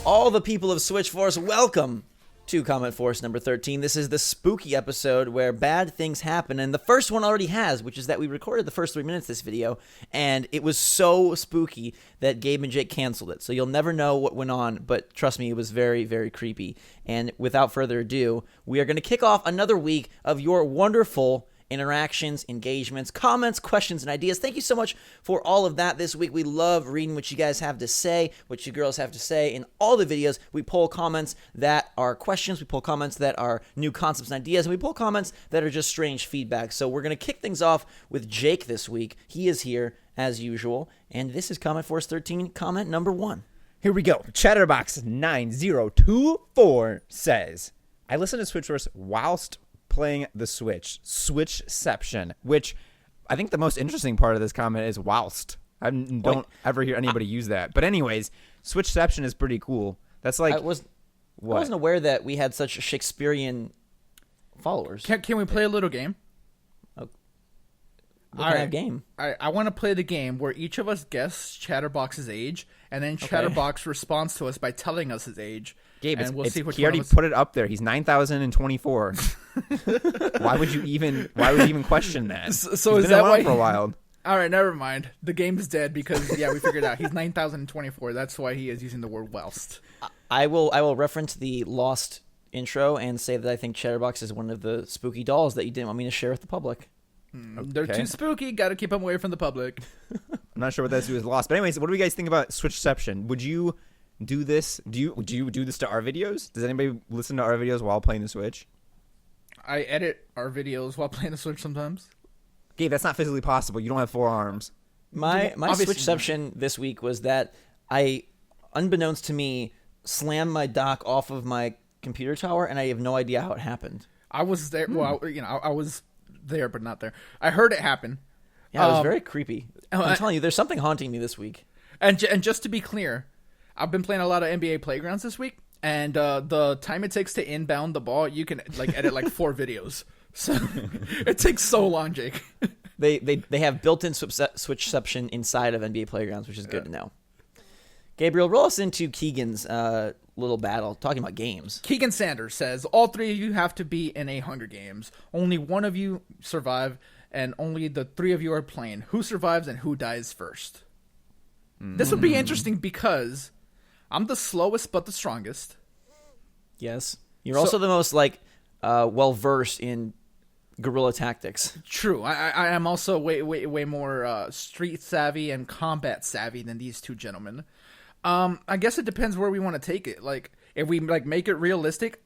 All the people of SwitchForce, welcome to CommentForce number 13. This is the spooky episode where bad things happen, and the first one already has, which is that we recorded the first 3 minutes of this video, and it was so spooky that Gabe and Jake canceled it. So you'll never know what went on, but trust me, it was very, very creepy. And without further ado, we are going to kick off another week of your wonderful interactions, engagements, comments, questions, and ideas. Thank you so much for all of that this week. We love reading what you guys have to say, what you girls have to say in all the videos. We pull comments that are questions, we pull comments that are new concepts and ideas, and we pull comments that are just strange feedback. So we're going to kick things off with Jake this week. He is here as usual, and this is CommentForce 13, comment number 1. Here we go. Chatterbox9024 says, I listen to SwitchForce whilst playing the Switchception, which I think the most interesting part of this comment is whilst. I don't ever hear anybody use that. But anyways, Switchception is pretty cool. That's like... I wasn't aware that we had such Shakespearean followers. Can we play a little game? What kind of game? I want to play the game where each of us guess Chatterbox's age, and then Chatterbox responds to us by telling us his age. Gabe, and we'll see which he already put it up there. He's 9,024. Why would you even question that? So He's is been that around why? For a while. All right, never mind. The game is dead because we figured out he's 9,024. That's why he is using the word whilst. I will reference the Lost intro and say that I think Chatterbox is one of the spooky dolls that you didn't want me to share with the public. They're too spooky. Got to keep them away from the public. I'm not sure what that has to do with Lost. But anyways, what do you guys think about Switchception? Would you do this? Do you do this to our videos? Does anybody listen to our videos while playing the Switch? I edit our videos while playing the Switch sometimes. Gabe, that's not physically possible. You don't have 4 arms. My Switchception this week was that I, unbeknownst to me, slammed my dock off of my computer tower, and I have no idea how it happened. I was there. Well, I was there, but not there. I heard it happen. Yeah, it was very creepy. I'm telling you, there's something haunting me this week. And just to be clear, I've been playing a lot of NBA Playgrounds this week, and the time it takes to inbound the ball, you can edit 4 videos. So it takes so long, Jake. They have built-in Switchception inside of NBA Playgrounds, which is good to know. Gabriel, roll us into Keegan's little battle, talking about games. Keegan Sanders says, all 3 of you have to be in a Hunger Games. Only one of you survive, and only the 3 of you are playing. Who survives and who dies first? This would be interesting because I'm the slowest but the strongest. Yes. You're also the most, well-versed in guerrilla tactics. True. I am also way more street savvy and combat savvy than these 2 gentlemen. I guess it depends where we want to take it. If we make it realistic,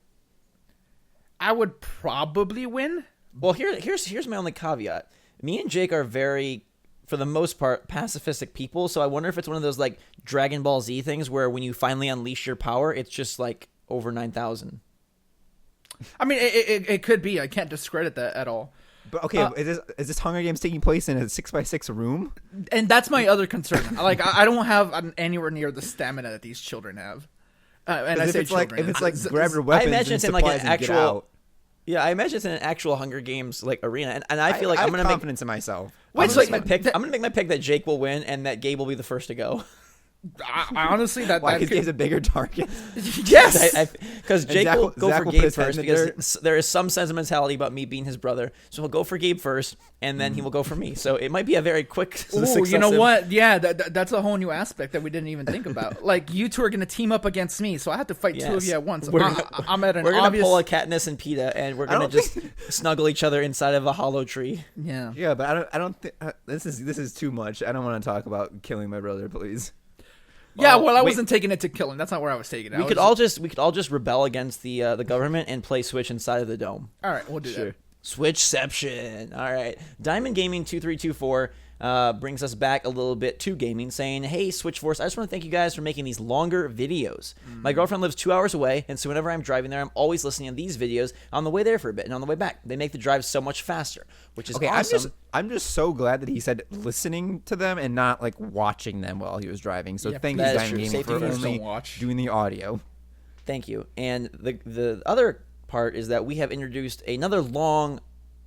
I would probably win. Well, here's my only caveat. Me and Jake are very, for the most part, pacifistic people. So I wonder if it's one of those Dragon Ball Z things where when you finally unleash your power, it's just over 9,000. I mean, it could be. I can't discredit that at all. But okay, is this Hunger Games taking place in a 6x6 room? And that's my other concern. I don't have anywhere near the stamina that these children have. And I say children. If it's grab your weapons, I imagine it's in an actual. Yeah, I imagine it's in an actual Hunger Games arena, and I feel I'm gonna make confidence in myself. I'm gonna make my pick that Jake will win and that Gabe will be the first to go. I honestly, why? Because Gabe's a bigger target. Yes, because Jake will go Zach for will Gabe first because there is some sentimentality about me being his brother. So he'll go for Gabe first, and then he will go for me. So it might be a very quick. Ooh, you know what? Yeah, that's a whole new aspect that we didn't even think about. You 2 are going to team up against me, so I have to fight 2 of you at once. We're gonna pull a Katniss and Peeta, and we're gonna just snuggle each other inside of a hollow tree. Yeah. Yeah, but I don't think this is too much. I don't want to talk about killing my brother, please. Yeah, well, I wasn't taking it to killing. That's not where I was taking it. We could all just rebel against the government and play Switch inside of the dome. All right, we'll do that. Switchception. All right. Diamond Gaming 2324 brings us back a little bit to gaming, saying, "Hey, SwitchForce, I just want to thank you guys for making these longer videos. My girlfriend lives 2 hours away, and so whenever I'm driving there, I'm always listening to these videos on the way there for a bit and on the way back. They make the drive so much faster, which is awesome." I'm just so glad that he said listening to them and not watching them while he was driving. So thank you, Diamond Gaming, for only doing the audio. Thank you. And the other part is that we have introduced another long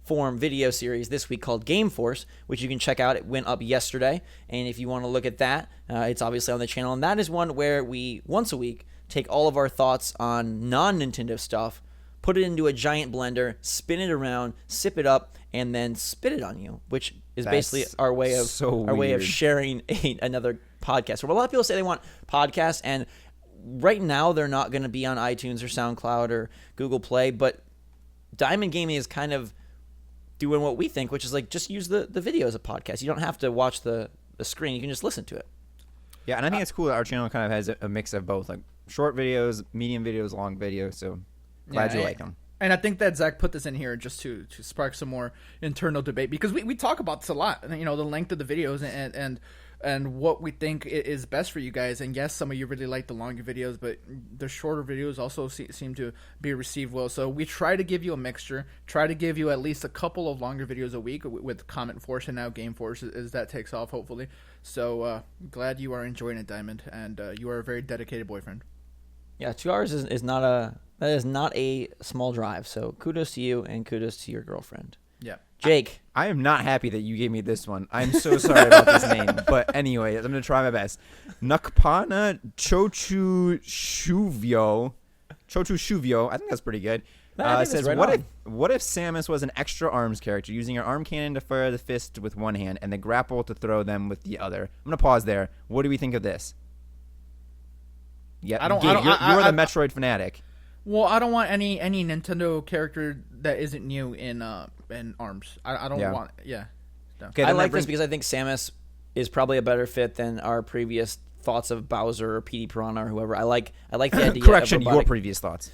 form video series this week called Game Force, which you can check out. It went up yesterday, and if you want to look at that, it's obviously on the channel, and that is one where we once a week take all of our thoughts on non-Nintendo stuff, put it into a giant blender, spin it around, sip it up, and then spit it on you, which is basically our way of sharing another podcast. Well, a lot of people say they want podcasts, and right now they're not going to be on iTunes or SoundCloud or Google Play, but Diamond Gaming is kind of doing what we think, which is like just use the video as a podcast. You don't have to watch the screen. You can just listen to it. Yeah, and I think it's cool that our channel kind of has a mix of both, like short videos, medium videos, long videos, so glad you like them. And I think that Zach put this in here just to spark some more internal debate, because we talk about this a lot, the length of the videos and what we think is best for you guys. And yes, some of you really like the longer videos, but the shorter videos also seem to be received well. So we try to give you a mixture, try to give you at least a couple of longer videos a week with CommentForce and now GameForce as that takes off, hopefully. So glad you are enjoying it, Diamond, and you are a very dedicated boyfriend. Yeah, 2 hours is not a small drive. So kudos to you and kudos to your girlfriend. Yeah. Jake. I am not happy that you gave me this one. I'm so sorry about this name. But anyway, I'm going to try my best. Nukpana Chochu Shuvio. I think that's pretty good. It says, right what if Samus was an extra arms character, using her arm cannon to fire the fist with one hand and the grapple to throw them with the other? I'm going to pause there. What do we think of this? Yeah, you're the Metroid fanatic. Well, I don't want any Nintendo character that isn't new in ARMS. I don't want. Yeah. No. Okay, I like this because I think Samus is probably a better fit than our previous thoughts of Bowser or PD Piranha or whoever. I like the idea. Correction, of robotic, your previous thoughts.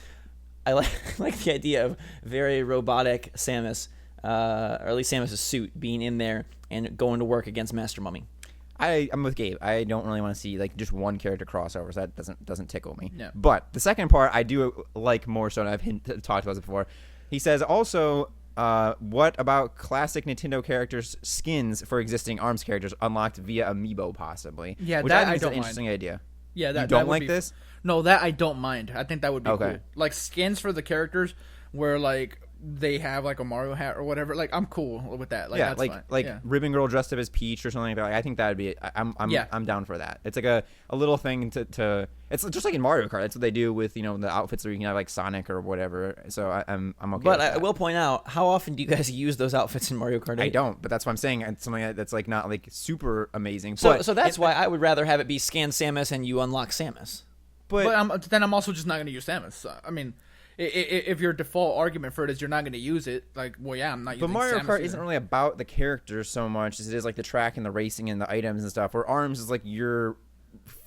I like the idea of very robotic Samus, or at least Samus' suit being in there and going to work against Master Mummy. I'm with Gabe. I don't really want to see like just one character crossovers. That doesn't tickle me. Yeah. But the second part I do like more so, and I've talked about this before. He says also, what about classic Nintendo characters' skins for existing ARMS characters unlocked via Amiibo, possibly? Yeah, which that I think I is don't an interesting idea. Yeah, that you don't that would like be, this? No, that I don't mind. I think that would be Okay. cool. Like skins for the characters where like they have like a Mario hat or whatever. Like I'm cool with that. Like, yeah, that's like fine. like Yeah. Ribbon Girl dressed up as Peach or something like that. Like, I think that would be. I'm down for that. It's like a little thing to. It's just like in Mario Kart. That's what they do with the outfits where you can have like Sonic or whatever. So I'm okay. But with that. I will point out, how often do you guys use those outfits in Mario Kart 8? I don't, but that's what I'm saying. It's something that's like not like super amazing. So that's why I would rather have it be scan Samus and you unlock Samus. But then I'm also just not going to use Samus. I mean, if your default argument for it is you're not going to use it, like, well, yeah, I'm not using Samus. But Mario Kart either. isn't really about the characters so much as it is like the track and the racing and the items and stuff. Where ARMS is like you're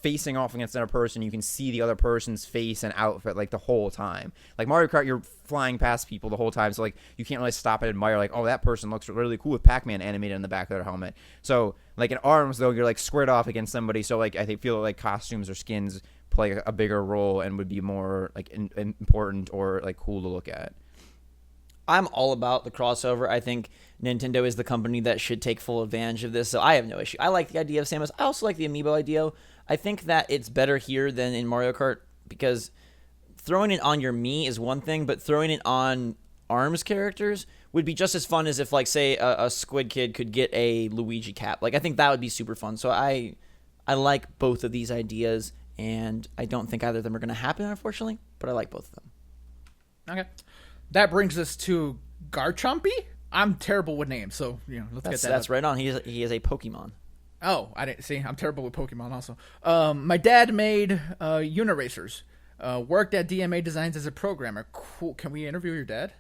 facing off against another person, you can see the other person's face and outfit like the whole time. Like Mario Kart, you're flying past people the whole time, so like you can't really stop and admire like, oh, that person looks really cool with Pac-Man animated on the back of their helmet. So like in ARMS though, you're like squared off against somebody, so like I feel like costumes or skins play a bigger role and would be more like important or like cool to look at. I'm all about the crossover. I think Nintendo is the company that should take full advantage of this, so I have no issue. I like the idea of Samus. I also like the Amiibo idea. I think that it's better here than in Mario Kart because throwing it on your Mii is one thing, but throwing it on ARMS characters would be just as fun as if, like, say, a Squid Kid could get a Luigi cap. Like, I think that would be super fun. So I like both of these ideas, and I don't think either of them are going to happen, unfortunately, but I like both of them. Okay. That brings us to Garchompy. I'm terrible with names, so let's get that. That's right on. He is a Pokemon. Oh, I didn't see. I'm terrible with Pokemon also. My dad made Uniracers. Worked at DMA Designs as a programmer. Cool. Can we interview your dad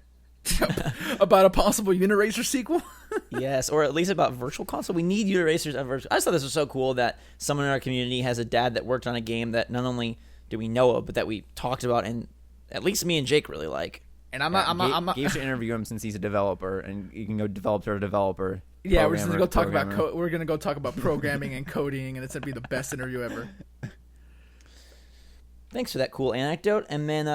about a possible Uniracer sequel? Yes, or at least about Virtual Console. We need Uniracers on Virtual. I just thought this was so cool that someone in our community has a dad that worked on a game that not only do we know of, but that we talked about, and at least me and Jake really like. And I'm not. Gabe should interview him since he's a developer, and you can go developer to developer. Yeah, we're just gonna go talk about we're gonna go talk about programming and coding, and it's gonna be the best interview ever. Thanks for that cool anecdote. And then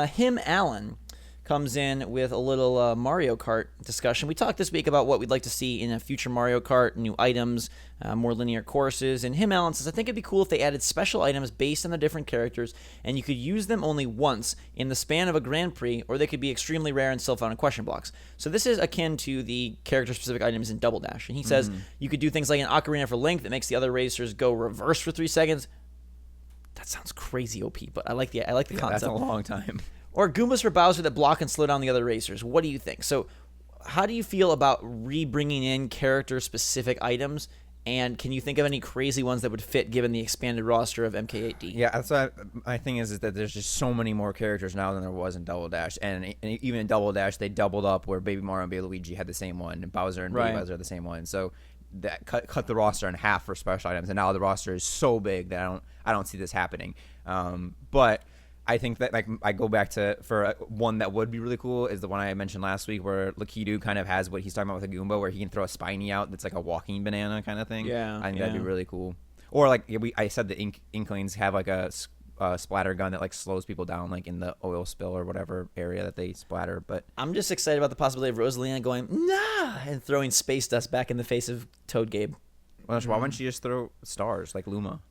Alan comes in with a little Mario Kart discussion. We talked this week about what we'd like to see in a future Mario Kart, new items, more linear courses. And Alan says, I think it'd be cool if they added special items based on the different characters, and you could use them only once in the span of a Grand Prix, or they could be extremely rare and still found in question blocks. So this is akin to the character-specific items in Double Dash. And he says you could do things like an Ocarina for Link that makes the other racers go reverse for 3 seconds. That sounds crazy OP, but I like the concept. That's a long time. Or Goombas for Bowser that block and slow down the other racers. What do you think? So, how do you feel about re-bringing in character-specific items? And can you think of any crazy ones that would fit given the expanded roster of MK8D? Yeah, that's what my thing is that there's just so many more characters now than there was in Double Dash. And even in Double Dash, they doubled up where Baby Mario and Baby Luigi had the same one, and Bowser and Baby Bowser had the same one. So that cut the roster in half for special items, and now the roster is so big that I don't see this happening. But I think that like I go back to for one that would be really cool is the one I mentioned last week where Lakitu kind of has what he's talking about with a Goomba, where he can throw a spiny out that's like a walking banana kind of thing. Yeah, I think that'd be really cool. Or like I said, the Inklings have like a splatter gun that like slows people down like in the oil spill or whatever area that they splatter. But I'm just excited about the possibility of Rosalina going nah and throwing space dust back in the face of Toad Gabe. Well, why wouldn't she just throw stars like Luma?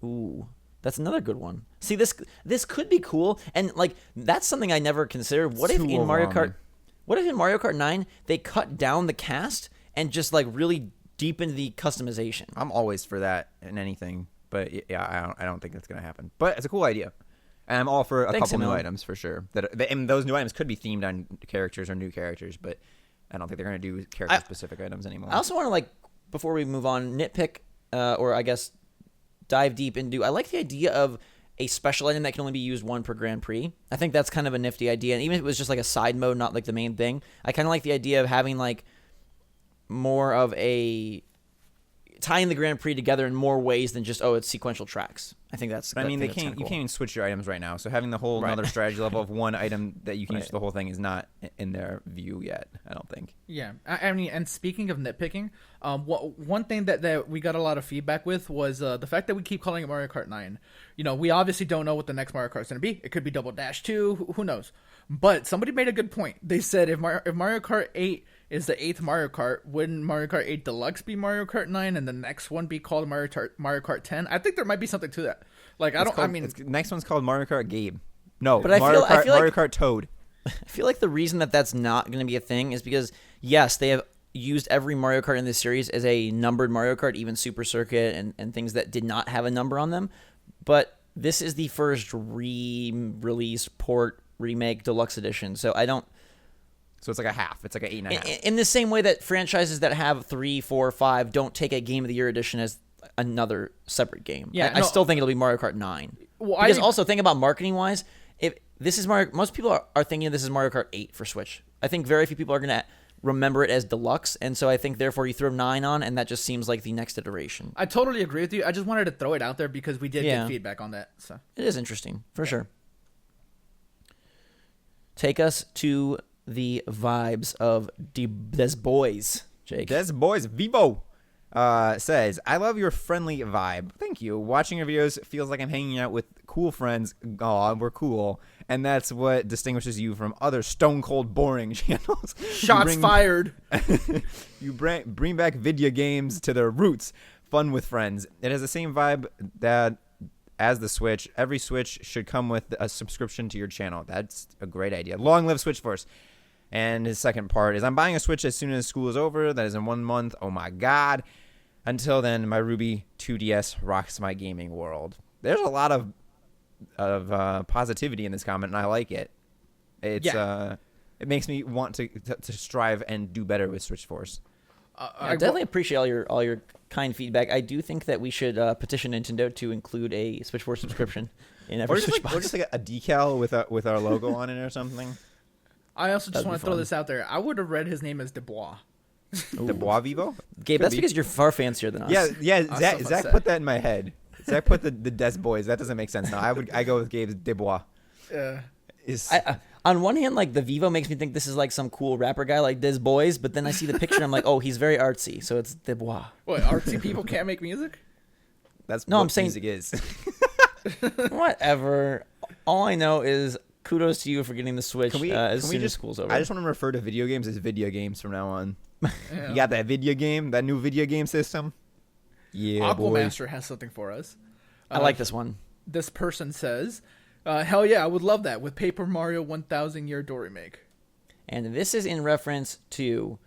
Ooh. That's another good one. See, this could be cool, and like that's something I never considered. What if in Mario Kart 9 they cut down the cast and just like really deepen the customization? I'm always for that in anything, but yeah, I don't think that's gonna happen. But it's a cool idea, and I'm all for a couple new items for sure. And those new items could be themed on characters or new characters, but I don't think they're gonna do character specific items anymore. I also want to like before we move on nitpick, or I guess dive deep into. I like the idea of a special item that can only be used one per Grand Prix. I think that's kind of a nifty idea, and even if it was just like a side mode, not like the main thing, I kind of like the idea of having like more of a tying the Grand Prix together in more ways than just it's sequential tracks. I think that's. But I mean, you can't even switch your items right now. So having the whole another strategy level of one item that you can use for the whole thing is not in their view yet. I don't think. Yeah, I mean, and speaking of nitpicking, one thing that we got a lot of feedback with was the fact that we keep calling it Mario Kart 9. You know, we obviously don't know what the next Mario Kart is going to be. It could be Double Dash 2. Who knows? But somebody made a good point. They said if Mario Kart 8 is the 8th Mario Kart, wouldn't Mario Kart 8 Deluxe be Mario Kart 9 and the next one be called Mario Kart 10? I think there might be something to that. Like, next one's called Mario Kart Gabe. No, but Mario Kart Toad. I feel like the reason that's not going to be a thing is because, yes, they have used every Mario Kart in this series as a numbered Mario Kart, even Super Circuit and things that did not have a number on them. But this is the first re-release, port, remake, deluxe edition. So I don't... So it's like a half. It's like an 8.5. In the same way that franchises that have 3, 4, 5 don't take a Game of the Year edition as another separate game. Yeah, I still think it'll be Mario Kart 9. Well, because also think about marketing wise, if this is most people are thinking this is Mario Kart 8 for Switch. I think very few people are going to remember it as deluxe, and so I think therefore you throw 9 on, and that just seems like the next iteration. I totally agree with you. I just wanted to throw it out there because we did get feedback on that. So it is interesting for sure. Take us to the vibes of Des Boys, Jake. Des Boys Vivo says, I love your friendly vibe. Thank you. Watching your videos feels like I'm hanging out with cool friends. Oh, we're cool. And that's what distinguishes you from other stone cold boring channels. Shots fired. You bring back video games to their roots. Fun with friends. It has the same vibe that as the Switch. Every Switch should come with a subscription to your channel. That's a great idea. Long live SwitchForce. And his second part is, I'm buying a Switch as soon as school is over. That is in 1 month. Oh my God. Until then, my Ruby 2DS rocks my gaming world. There's a lot of positivity in this comment, and I like it. It's it makes me want to strive and do better with SwitchForce. I definitely appreciate all your kind feedback. I do think that we should petition Nintendo to include a SwitchForce subscription in every Switch box. Or just like a decal with our logo on it or something. I also just want to throw this out there. I would have read his name as Dubois. Dubois Vivo? Gabe, that's because you're far fancier than us. Yeah. Zach put that in my head. Zach put the Des Boys. That doesn't make sense now. I go with Gabe's Dubois. Yeah. On one hand, like the Vivo makes me think this is like some cool rapper guy like Des Boys, but then I see the picture and I'm like, oh, he's very artsy, so it's Dubois. What, artsy people can't make music? That's what I'm saying. Music is. Whatever. All I know is kudos to you for getting the Switch as soon as school's over. I just want to refer to video games as video games from now on. Yeah. You got that video game, that new video game system? Yeah, Aquamaster has something for us. I like this one. This person says, hell yeah, I would love that with Paper Mario 1000 Year Door Remake. And this is in reference to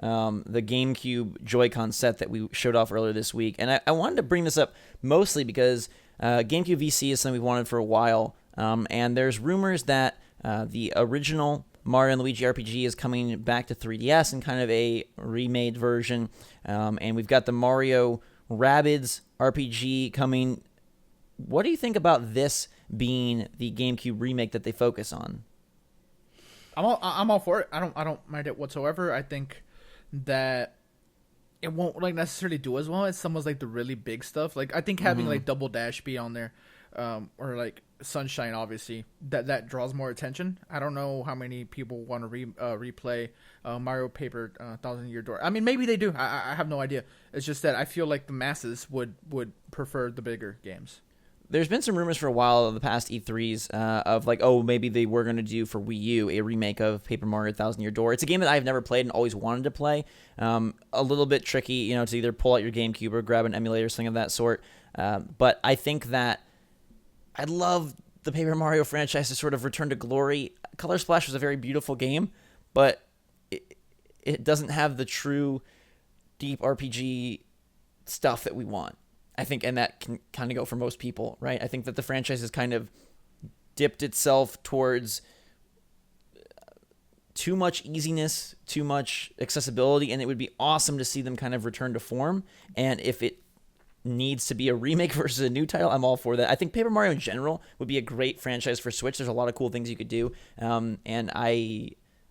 the GameCube Joy-Con set that we showed off earlier this week. And I wanted to bring this up mostly because GameCube VC is something we've wanted for a while. And there's rumors that the original Mario & Luigi RPG is coming back to 3DS in kind of a remade version. And we've got the Mario Rabbids RPG coming. What do you think about this being the GameCube remake that they focus on? I'm all for it. I don't mind it whatsoever. I think that it won't like necessarily do as well as some of like the really big stuff. Like I think having like Double Dash be on there, or like Sunshine, obviously that draws more attention. I don't know how many people want to replay Mario Paper 1000-Year Door. I mean, maybe they do. I have no idea. It's just that I feel like the masses would prefer the bigger games. There's been some rumors for a while in the past E3s of like, oh, maybe they were going to do for Wii U a remake of Paper Mario 1000-Year Door. It's a game that I've never played and always wanted to play. A little bit tricky, you know, to either pull out your GameCube or grab an emulator or something of that sort. But I think that I'd love the Paper Mario franchise to sort of return to glory. Color Splash was a very beautiful game, but it doesn't have the true deep RPG stuff that we want. I think, and that can kind of go for most people, right? I think that the franchise has kind of dipped itself towards too much easiness, too much accessibility, and it would be awesome to see them kind of return to form. And if it needs to be a remake versus a new title, I'm all for that. I think Paper Mario in general would be a great franchise for Switch. There's a lot of cool things you could do. And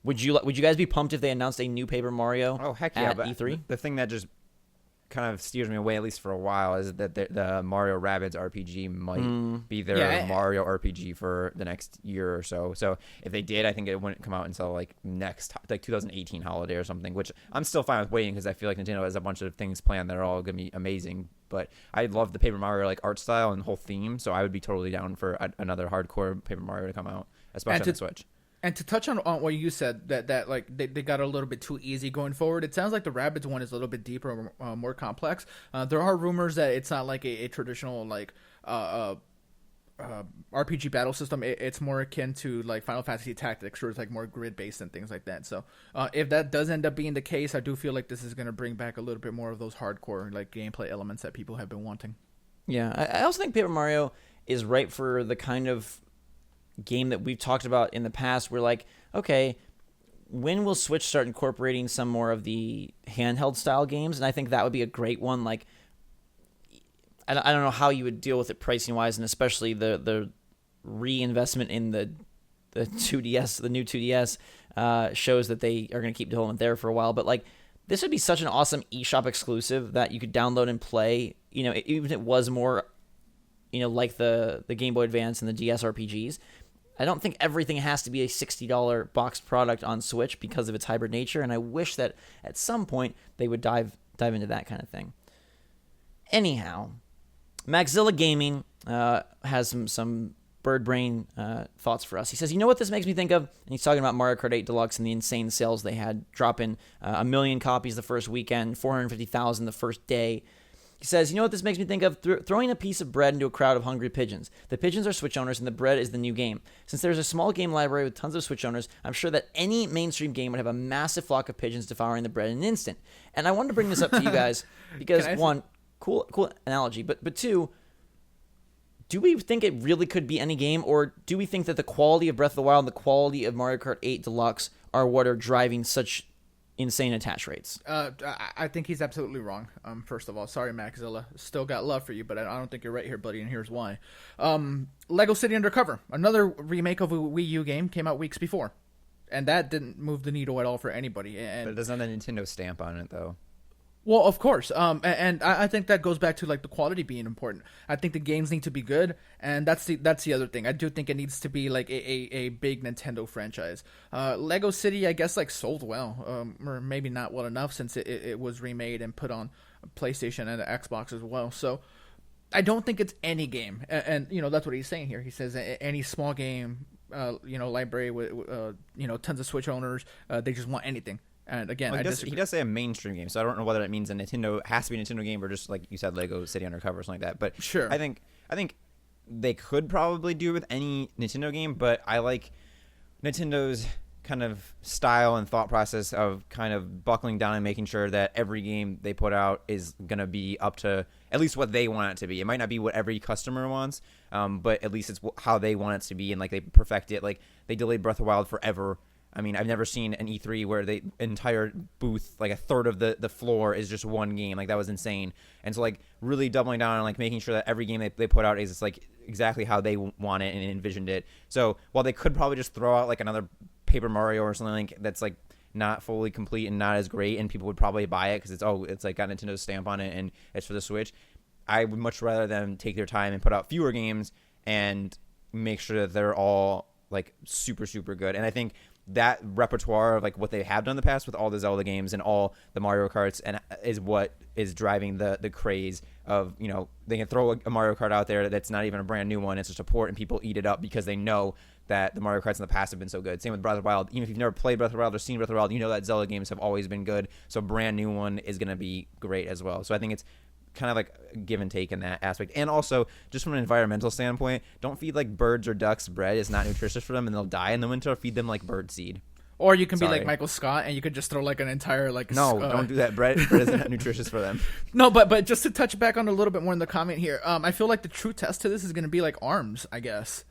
would you guys be pumped if they announced a new Paper Mario at E3? The thing that just kind of steers me away, at least for a while, is that the Mario Rabbids RPG might be their Mario RPG for the next year or so. So if they did, I think it wouldn't come out until like 2018 holiday or something, which I'm still fine with waiting because I feel like Nintendo has a bunch of things planned that are all going to be amazing. But I love the Paper Mario like art style and whole theme, so I would be totally down for another hardcore Paper Mario to come out, especially on the Switch. And to touch on what you said, that like they got a little bit too easy going forward, it sounds like the Rabbids one is a little bit deeper, more complex. There are rumors that it's not like a traditional like RPG battle system. It's more akin to like Final Fantasy Tactics, where it's like more grid based and things like that. So if that does end up being the case, I do feel like this is going to bring back a little bit more of those hardcore like gameplay elements that people have been wanting. Yeah, I also think Paper Mario is right for the kind of game that we've talked about in the past. We're like, okay, when will Switch start incorporating some more of the handheld style games? And I think that would be a great one. Like, I don't know how you would deal with it pricing wise, and especially the reinvestment in the 2DS, the new 2DS shows that they are going to keep development there for a while. But like, this would be such an awesome eShop exclusive that you could download and play. You know, even if it was more, you know, like the Game Boy Advance and the DS RPGs. I don't think everything has to be a $60 boxed product on Switch because of its hybrid nature, and I wish that at some point they would dive into that kind of thing. Anyhow, Maxilla Gaming has some bird brain thoughts for us. He says, you know what this makes me think of? And he's talking about Mario Kart 8 Deluxe and the insane sales they had, dropping 1 million copies the first weekend, 450,000 the first day. He says, you know what this makes me think of? Throwing a piece of bread into a crowd of hungry pigeons. The pigeons are Switch owners, and the bread is the new game. Since there's a small game library with tons of Switch owners, I'm sure that any mainstream game would have a massive flock of pigeons devouring the bread in an instant. And I wanted to bring this up to you guys because, one, cool analogy, but two, do we think it really could be any game, or do we think that the quality of Breath of the Wild and the quality of Mario Kart 8 Deluxe are what are driving such insane attach rates? I think he's absolutely wrong. First of all, sorry, Maxilla. Still got love for you, but I don't think you're right here, buddy, and here's why. Lego City Undercover, another remake of a Wii U game, came out weeks before, and that didn't move the needle at all for anybody. But it doesn't have a Nintendo stamp on it, though. Well, of course, and I think that goes back to like the quality being important. I think the games need to be good, and that's the other thing. I do think it needs to be like a big Nintendo franchise. Lego City, I guess, like sold well, or maybe not well enough since it was remade and put on PlayStation and Xbox as well. So I don't think it's any game, and you know that's what he's saying here. He says any small game, library with tons of Switch owners, they just want anything. And again, well, he does say a mainstream game, so I don't know whether that means a Nintendo has to be a Nintendo game or just like you said, Lego City Undercover or something like that. But sure, I think they could probably do it with any Nintendo game, but I like Nintendo's kind of style and thought process of kind of buckling down and making sure that every game they put out is going to be up to at least what they want it to be. It might not be what every customer wants, but at least it's how they want it to be, and like they perfect it. Like they delayed Breath of the Wild forever. I mean, I've never seen an E3 where the entire booth, like a third of the floor is just one game. Like that was insane. And so like really doubling down on like making sure that every game they put out is like exactly how they want it and envisioned it. So while they could probably just throw out like another Paper Mario or something like that's like not fully complete and not as great, and people would probably buy it because it's like got Nintendo's stamp on it and it's for the Switch, I would much rather them take their time and put out fewer games and make sure that they're all like super, super good. And I think that repertoire of like what they have done in the past with all the Zelda games and all the Mario Karts and is what is driving the craze of, you know, they can throw a Mario Kart out there that's not even a brand new one. It's just a port and people eat it up because they know that the Mario Karts in the past have been so good. Same with Breath of the Wild. Even if you've never played Breath of the Wild or seen Breath of the Wild, you know that Zelda games have always been good. So a brand new one is going to be great as well. So I think it's kind of like give and take in that aspect. And also, just from an environmental standpoint, don't feed like birds or ducks bread. It's not nutritious for them and they'll die in the winter. Feed them like bird seed. Or you can be like Michael Scott and you could just throw like an entire like don't do that. Bread isn't nutritious for them. No, but just to touch back on a little bit more in the comment here, I feel like the true test to this is going to be like ARMS, I guess,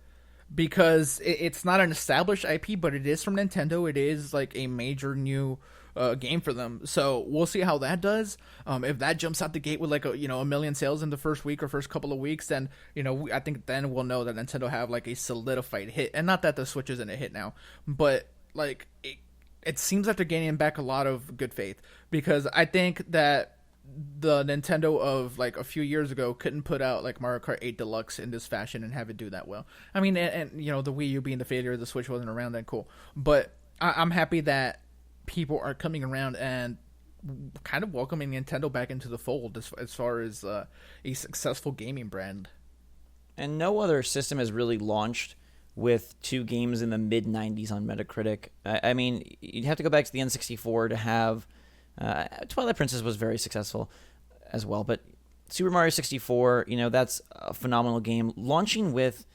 because it's not an established IP, but it is from Nintendo. It is like a major new game for them, so we'll see how that does. If that jumps out the gate with like a million sales in the first week or first couple of weeks, then I think then we'll know that Nintendo have like a solidified hit. And not that the Switch isn't a hit now, but like it seems like they're gaining back a lot of good faith, because I think that the Nintendo of like a few years ago couldn't put out like Mario Kart 8 Deluxe in this fashion and have it do that well. I mean, and the Wii U being the failure, the Switch wasn't around then, cool, but I'm happy that people are coming around and kind of welcoming Nintendo back into the fold as far as a successful gaming brand. And no other system has really launched with 2 games in the mid-90s on Metacritic. I mean, you'd have to go back to the N64 to have... Twilight Princess was very successful as well, but Super Mario 64, that's a phenomenal game. Launching with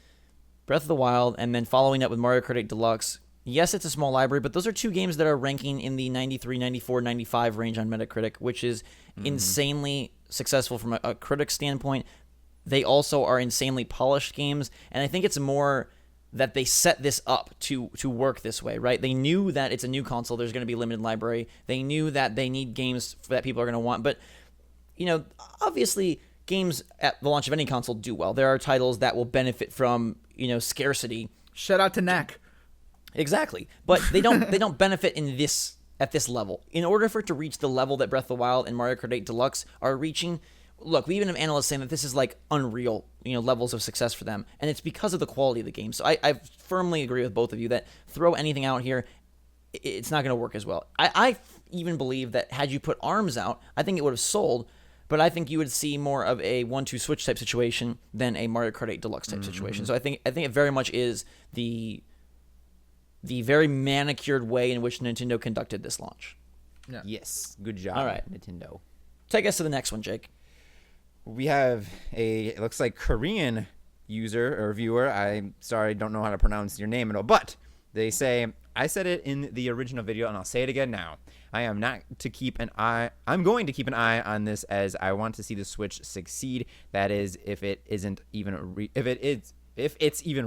Breath of the Wild and then following up with Mario Kart 8 Deluxe, yes, it's a small library, but those are 2 games that are ranking in the 93, 94, 95 range on Metacritic, which is insanely successful from a critic standpoint. They also are insanely polished games, and I think it's more that they set this up to work this way, right? They knew that it's a new console, there's going to be a limited library. They knew that they need games that people are going to want, but, obviously games at the launch of any console do well. There are titles that will benefit from, scarcity. Shout out to Knack. Exactly. But they don't benefit at this level. In order for it to reach the level that Breath of the Wild and Mario Kart 8 Deluxe are reaching, look, we even have analysts saying that this is like unreal, levels of success for them, and it's because of the quality of the game. So I firmly agree with both of you that throw anything out here, it's not going to work as well. I even believe that had you put ARMS out, I think it would have sold, but I think you would see more of a 1-2 Switch type situation than a Mario Kart 8 Deluxe type situation. So I think it very much is the very manicured way in which Nintendo conducted this launch. Yeah. Yes, good job. All right, Nintendo. Take us to the next one, Jake. We have it looks like Korean user or viewer. I'm sorry, don't know how to pronounce your name at all, but they say, I said it in the original video and I'll say it again now. I'm going to keep an eye on this as I want to see the Switch succeed. That is, if it's even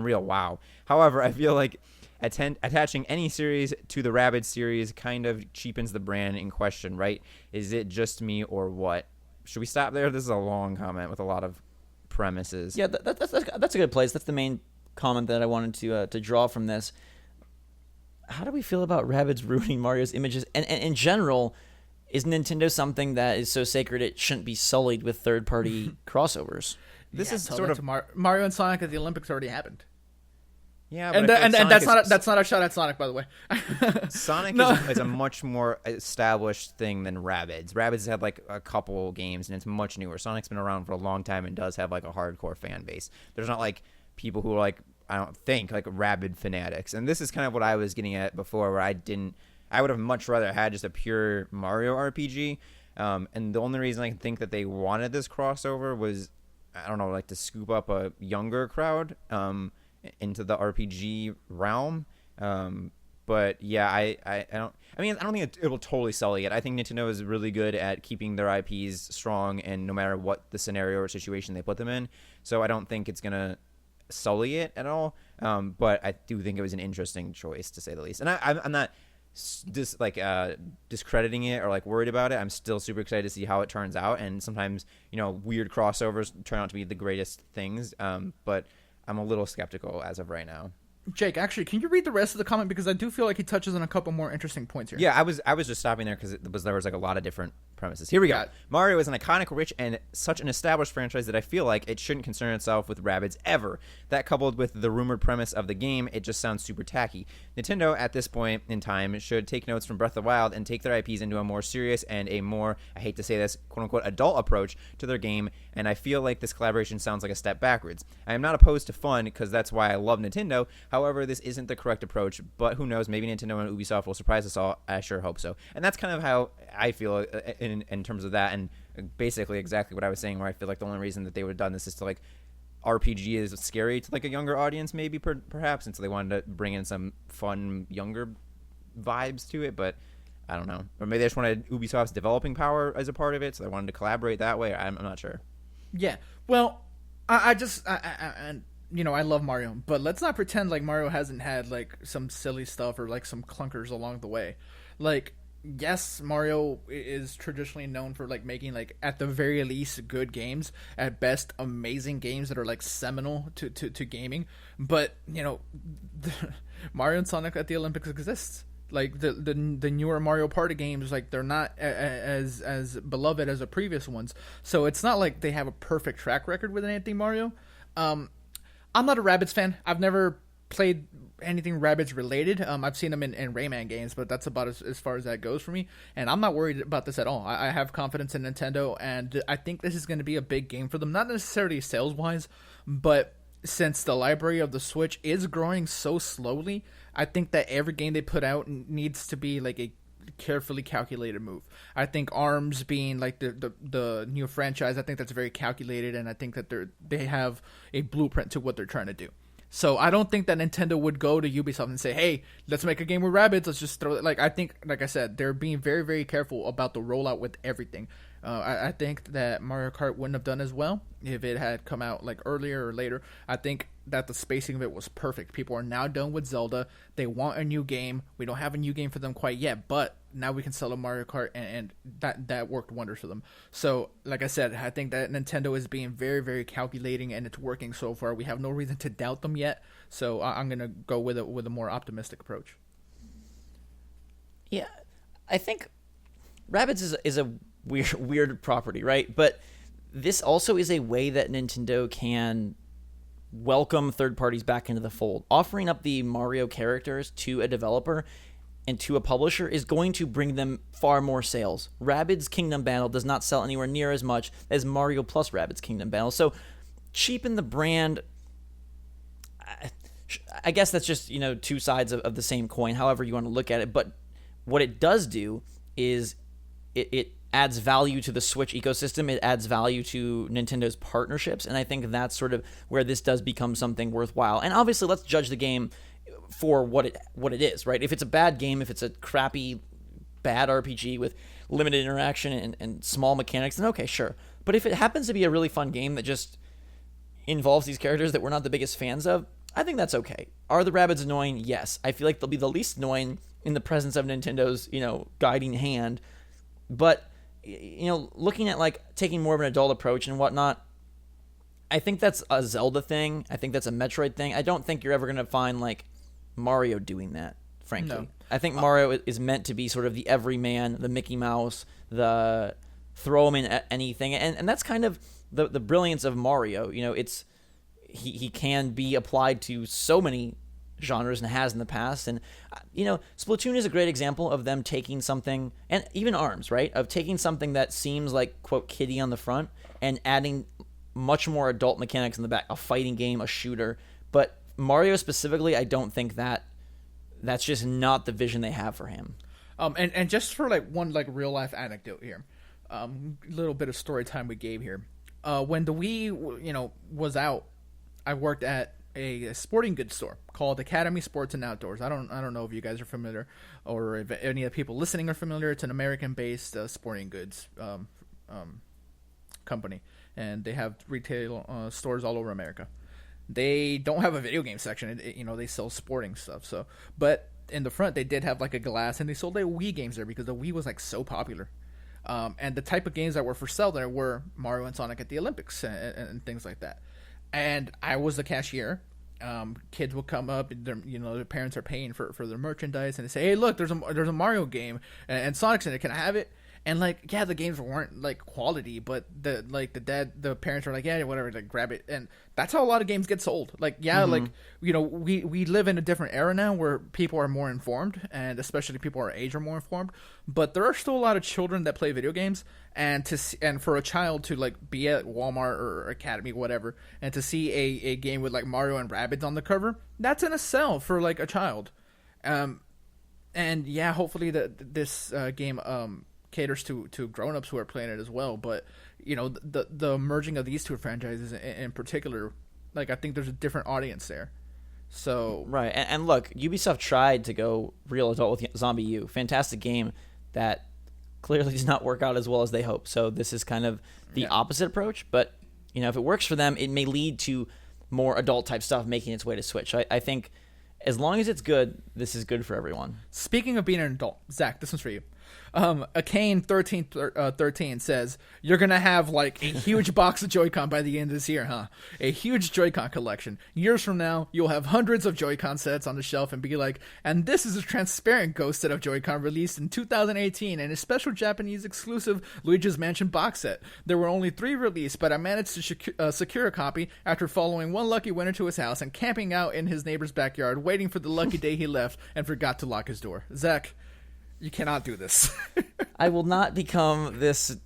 real. Wow. However, I feel like attaching any series to the Rabbids series kind of cheapens the brand in question, right? Is it just me or what? Should we stop there? This is a long comment with a lot of premises. Yeah, that's a good place. That's the main comment that I wanted to draw from this. How do we feel about Rabbids ruining Mario's images? And in general, is Nintendo something that is so sacred it shouldn't be sullied with third-party crossovers? This is sort of Mario and Sonic at the Olympics already happened. Yeah, but and that's not a shot at Sonic, by the way. Sonic is a much more established thing than Rabbids. Rabbids had like a couple games and it's much newer. Sonic's been around for a long time and does have like a hardcore fan base. There's not like people who are like, I don't think, like rabid fanatics. And this is kind of what I was getting at before, where I would have much rather had just a pure Mario RPG. And the only reason I can think that they wanted this crossover was, I don't know, like to scoop up a younger crowd into the RPG realm. But yeah, I don't. I mean, I don't think it will totally sully it. I think Nintendo is really good at keeping their IPs strong, and no matter what the scenario or situation they put them in. So I don't think it's gonna sully it at all. But I do think it was an interesting choice, to say the least. And I'm not discrediting it or like worried about it. I'm still super excited to see how it turns out. And sometimes, you know, weird crossovers turn out to be the greatest things. But I'm a little skeptical as of right now. Jake, actually, can you read the rest of the comment, because I do feel like he touches on a couple more interesting points here. Yeah, I was just stopping there because there was like a lot of different premises. Here we go. Mario is an iconic, rich, and such an established franchise that I feel like it shouldn't concern itself with Rabbids ever. That, coupled with the rumored premise of the game, it just sounds super tacky. Nintendo, at this point in time, should take notes from Breath of the Wild and take their IPs into a more serious and a more, I hate to say this, quote-unquote adult approach to their game, and I feel like this collaboration sounds like a step backwards. I am not opposed to fun, because that's why I love Nintendo. However, this isn't the correct approach, but who knows, maybe Nintendo and Ubisoft will surprise us all. I sure hope so. And that's kind of how I feel in terms of that, and basically exactly what I was saying, where I feel like the only reason that they would have done this is to like RPG is scary to like a younger audience, maybe perhaps, and so they wanted to bring in some fun younger vibes to it. But I don't know, or maybe they just wanted Ubisoft's developing power as a part of it, so they wanted to collaborate that way. I'm not sure. Yeah, well, I you know, I love Mario, but let's not pretend like Mario hasn't had like some silly stuff or like some clunkers along the way. Like, yes, Mario is traditionally known for like making like at the very least good games, at best amazing games that are like seminal to gaming. But you know, Mario and Sonic at the Olympics exists. Like the newer Mario Party games, like they're not as beloved as the previous ones. So it's not like they have a perfect track record with anything Mario. I'm not a Rabbids fan. I've never played anything Rabbids related. I've seen them in Rayman games, but that's about as far as that goes for me. And I'm not worried about this at all. I have confidence in Nintendo, and I think this is going to be a big game for them. Not necessarily sales-wise, but since the library of the Switch is growing so slowly, I think that every game they put out needs to be like a carefully calculated move. I think ARMS being like the new franchise, I think that's very calculated, and I think that they have a blueprint to what they're trying to do. So I don't think that Nintendo would go to Ubisoft and say, hey, let's make a game with Rabbids, let's just throw it. Like, I think, like I said, they're being very, very careful about the rollout with everything. I think that Mario Kart wouldn't have done as well if it had come out like earlier or later. I think that the spacing of it was perfect. People are now done with Zelda. They want a new game. We don't have a new game for them quite yet, but now we can sell a Mario Kart, and that worked wonders for them. So, like I said, I think that Nintendo is being very, very calculating, and it's working so far. We have no reason to doubt them yet. So I'm gonna go with a more optimistic approach. Yeah, I think Rabbids is a weird property, right? But this also is a way that Nintendo can welcome third parties back into the fold. Offering up the Mario characters to a developer and to a publisher is going to bring them far more sales. Rabbids Kingdom Battle does not sell anywhere near as much as Mario plus Rabbids Kingdom Battle. So cheapen the brand, I guess that's just, you know, two sides of the same coin, however you want to look at it. But what it does do is it adds value to the Switch ecosystem. It adds value to Nintendo's partnerships, and I think that's sort of where this does become something worthwhile. And obviously, let's judge the game for what it is, right? If it's a bad game, if it's a crappy, bad RPG with limited interaction and small mechanics, then okay, sure. But if it happens to be a really fun game that just involves these characters that we're not the biggest fans of, I think that's okay. Are the Rabbids annoying? Yes. I feel like they'll be the least annoying in the presence of Nintendo's, you know, guiding hand. But, you know, looking at like taking more of an adult approach and whatnot, I think that's a Zelda thing. I think that's a Metroid thing. I don't think you're ever going to find like Mario doing that, frankly. No. I think Mario is meant to be sort of the everyman, the Mickey Mouse, the throw him in at anything. And that's kind of the brilliance of Mario. You know, it's he can be applied to so many genres and has in the past. And, you know, Splatoon is a great example of them taking something, and even ARMS, right, of taking something that seems like, quote, kiddie on the front and adding much more adult mechanics in the back, a fighting game, a shooter. But Mario specifically, I don't think that's just not the vision they have for him. And just for like one like real life anecdote here, little bit of story time with Gabe here. When the Wii, you know, was out, I worked at a sporting goods store called Academy Sports and Outdoors. I don't know if you guys are familiar, or if any of the people listening are familiar. It's an American-based sporting goods company, and they have retail stores all over America. They don't have a video game section. They sell sporting stuff. So, but in the front, they did have like a glass, and they sold their Wii games there because the Wii was like so popular. And the type of games that were for sale there were Mario and Sonic at the Olympics and things like that. And I was the cashier. Kids will come up, and their parents are paying for their merchandise, and they say, "Hey, look, there's a Mario game, and Sonic's in it. Can I have it?" And the games weren't like quality, but the parents were like, "Yeah, whatever, like grab it." And that's how a lot of games get sold. We live in a different era now where people are more informed, and especially people our age are more informed. But there are still a lot of children that play video games, and for a child to like be at Walmart or Academy, whatever, and to see a game with like Mario and Rabbids on the cover, that's in a sell for like a child. And yeah, hopefully this game caters to grown-ups who are playing it as well. But the merging of these two franchises in particular, like, I think there's a different audience there. So right, and look, Ubisoft tried to go real adult with Zombie U. Fantastic game that clearly does not work out as well as they hope. So this is kind of the opposite approach. But if it works for them, it may lead to more adult type stuff making its way to Switch. I think as long as it's good, this is good for everyone. Speaking of being an adult, Zach, this one's for you. Akane1313 says, "You're going to have like a huge box of Joy-Con by the end of this year, huh? A huge Joy-Con collection. Years from now, you'll have hundreds of Joy-Con sets on the shelf and be like, and this is a transparent ghost set of Joy-Con released in 2018 and a special Japanese exclusive Luigi's Mansion box set. There were only 3 released, but I managed to secure a copy after following one lucky winner to his house and camping out in his neighbor's backyard, waiting for the lucky day he left and forgot to lock his door." Zach, you cannot do this. I will not become this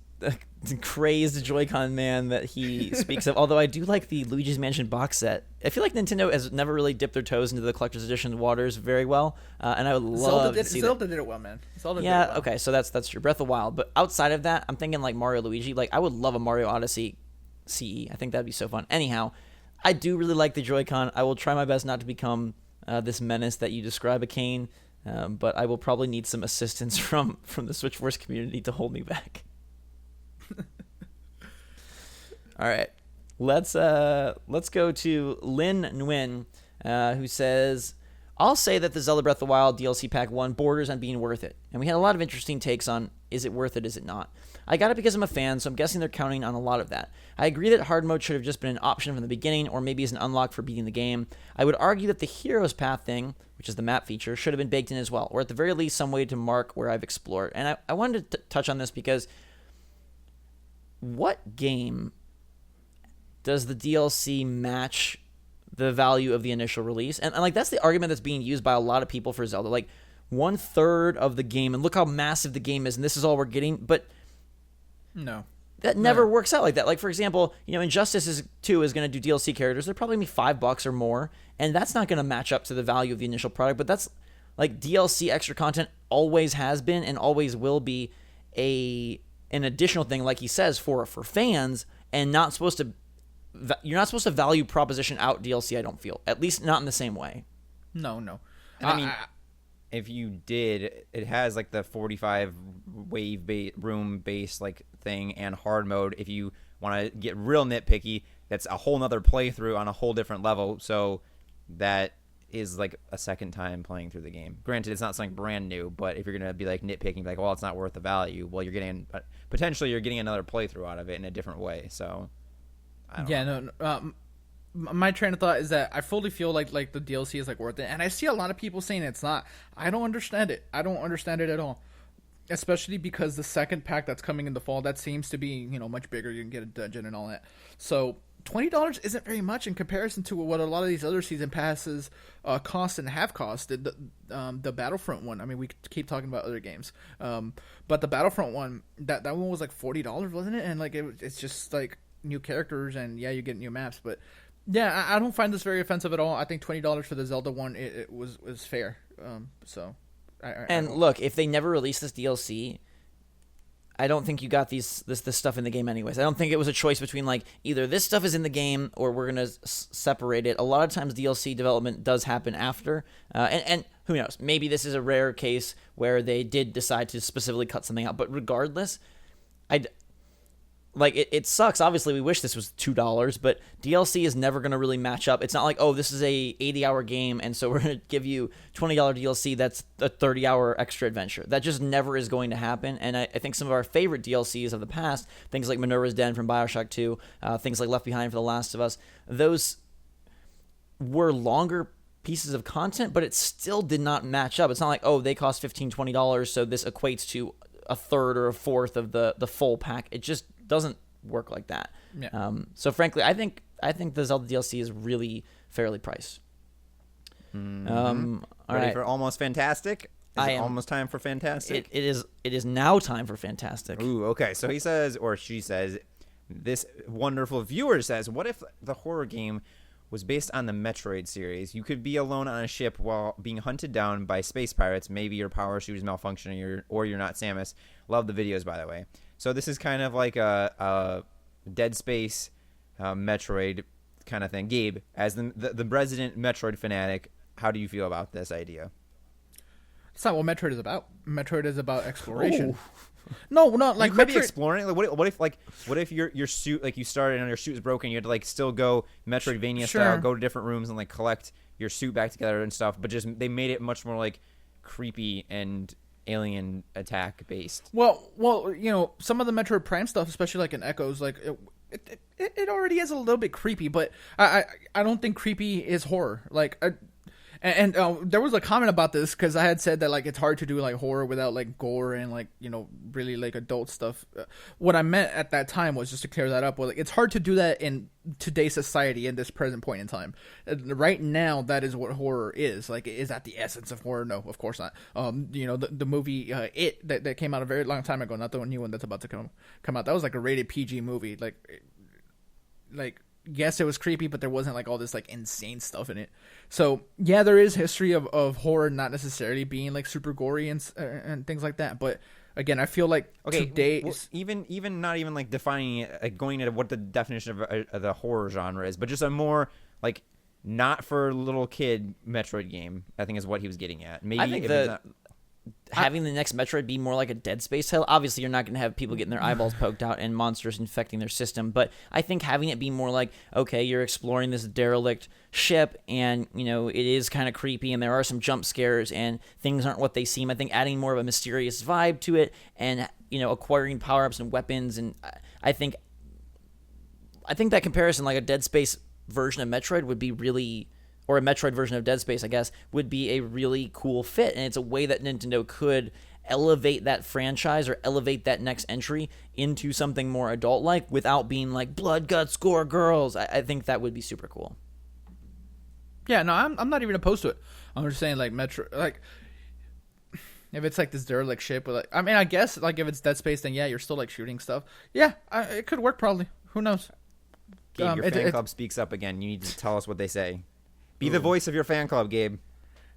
crazed Joy-Con man that he speaks of, although I do like the Luigi's Mansion box set. I feel like Nintendo has never really dipped their toes into the collector's edition waters very well, and I would love to see Zelda did it well, man. Zelda did it well. Okay, so that's true. Breath of the Wild. But outside of that, I'm thinking like Mario Luigi. Like, I would love a Mario Odyssey CE. I think that'd be so fun. Anyhow, I do really like the Joy-Con. I will try my best not to become this menace that you describe, Akane. But I will probably need some assistance from the SwitchForce community to hold me back. All right, let's go to Lin Nguyen, who says, "I'll say that the Zelda Breath of the Wild DLC Pack 1 borders on being worth it, and we had a lot of interesting takes on is it worth it, is it not. I got it because I'm a fan, so I'm guessing they're counting on a lot of that. I agree that hard mode should have just been an option from the beginning, or maybe as an unlock for beating the game. I would argue that the Heroes Path thing, which is the map feature, should have been baked in as well, or at the very least some way to mark where I've explored." And I wanted to touch on this because what game does the DLC match the value of the initial release? And like, that's the argument that's being used by a lot of people for Zelda. Like, 1/3 of the game, and look how massive the game is, and this is all we're getting. But no, that never works out like that. Like, for example, Injustice 2 is going to do DLC characters. They're probably going to be $5 or more, and that's not going to match up to the value of the initial product. But that's like, DLC extra content always has been and always will be an additional thing, like he says, for fans, and you're not supposed to value proposition out DLC. I don't feel, at least not in the same way. No. I mean, if you did, it has like the 45 wave room base like thing and hard mode. If you want to get real nitpicky, that's a whole nother playthrough on a whole different level. So that is like a second time playing through the game. Granted, it's not something brand new, but if you're gonna be like nitpicking, like, well, it's not worth the value. Well, you're getting potentially another playthrough out of it in a different way. So I don't know. My train of thought is that I fully feel like the DLC is like worth it, and I see a lot of people saying it's not. I don't understand it. I don't understand it at all, especially because the second pack that's coming in the fall, that seems to be much bigger. You can get a dungeon and all that. So $20 isn't very much in comparison to what a lot of these other season passes cost and have costed. The Battlefront one. I mean, we keep talking about other games, but the Battlefront one, that one was like $40, wasn't it? And like it's just like new characters, and yeah, you get new maps, but. Yeah, I don't find this very offensive at all. I think $20 for the Zelda one, it was fair. Look, if they never release this DLC, I don't think you got this stuff in the game anyways. I don't think it was a choice between like either this stuff is in the game or we're gonna separate it. A lot of times DLC development does happen after, and who knows? Maybe this is a rare case where they did decide to specifically cut something out. But regardless, it sucks. Obviously, we wish this was $2, but DLC is never going to really match up. It's not like, oh, this is a 80-hour game, and so we're going to give you $20 DLC that's a 30-hour extra adventure. That just never is going to happen, and I think some of our favorite DLCs of the past, things like Minerva's Den from Bioshock 2, things like Left Behind for The Last of Us, those were longer pieces of content, but it still did not match up. It's not like, oh, they cost $15, $20, so this equates to a third or a fourth of the full pack. It just doesn't work like that. Yeah. So frankly, I think the Zelda DLC is really fairly priced. All Ready right. for almost fantastic? I Is it am. almost time for fantastic? It is now time for fantastic. Ooh, okay. So he says, or she says, this wonderful viewer says, what if the horror game was based on the Metroid series? You could be alone on a ship while being hunted down by space pirates. Maybe your power shoot is malfunctioning or you're not Samus. Love the videos, by the way. So this is kind of like a Dead Space Metroid kind of thing. Gabe, as the resident Metroid fanatic, how do you feel about this idea? It's not what Metroid is about. Metroid is about exploration. No, not like You could be Metroid. exploring. Like, what if your suit, like, you started and your suit is broken, you had to like still go Metroidvania style, go to different rooms and like collect your suit back together and stuff. But just they made it much more like creepy and alien attack based. Well, some of the Metroid Prime stuff, especially like in Echoes, like it already is a little bit creepy, but I don't think creepy is horror. Like, and there was a comment about this because I had said that like it's hard to do like horror without like gore and like really like adult stuff. What I meant at that time was just to clear that up. Well, like, it's hard to do that in today's society in this present point in time. Right now, that is what horror is. Like, is that the essence of horror? No, of course not. The movie It that came out a very long time ago, not the new one that's about to come out. That was like a rated PG movie. Like. Yes, it was creepy, but there wasn't like all this like insane stuff in it. So yeah, there is history of horror not necessarily being like super gory and things like that. But again, I feel like today, even not even like defining it, like going into what the definition of the horror genre is, but just a more like not for little kid Metroid game, I think is what he was getting at. Maybe I think having the next Metroid be more like a Dead Space title. Obviously, you're not going to have people getting their eyeballs poked out and monsters infecting their system. But I think having it be more like, okay, you're exploring this derelict ship, and it is kind of creepy, and there are some jump scares, and things aren't what they seem. I think adding more of a mysterious vibe to it, and acquiring power ups and weapons, and I think that comparison, like a Dead Space version of Metroid, would be really. Or a Metroid version of Dead Space, I guess, would be a really cool fit. And it's a way that Nintendo could elevate that franchise or elevate that next entry into something more adult-like without being like blood, guts, gore, girls. I think that would be super cool. Yeah, no, I'm not even opposed to it. I'm just saying, like, like, if it's like this derelict ship, with, like, I mean, I guess, like, if it's Dead Space, then yeah, you're still, like, shooting stuff. Yeah, it could work probably. Who knows? Gabe, your fan club speaks up again. You need to tell us what they say. Be the voice of your fan club, Gabe.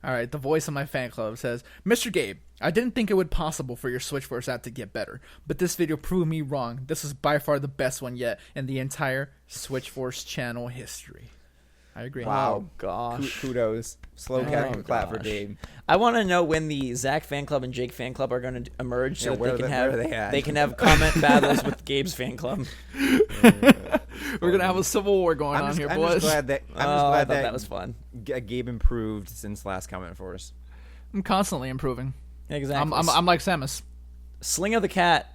All right, the voice of my fan club says, Mr. Gabe, I didn't think it would possible for your SwitchForce app to get better, but this video proved me wrong. This is by far the best one yet in the entire SwitchForce channel history. I agree. Wow, gosh. Kudos. Slow clap for Gabe. I want to know when the Zach fan club and Jake fan club are going to emerge so that they can have comment battles with Gabe's fan club. We're going to have a civil war going on here, boys. I'm just glad that was fun. Gabe improved since last CommentForce. I'm constantly improving. Exactly. I'm like Samus. Sling of the Cat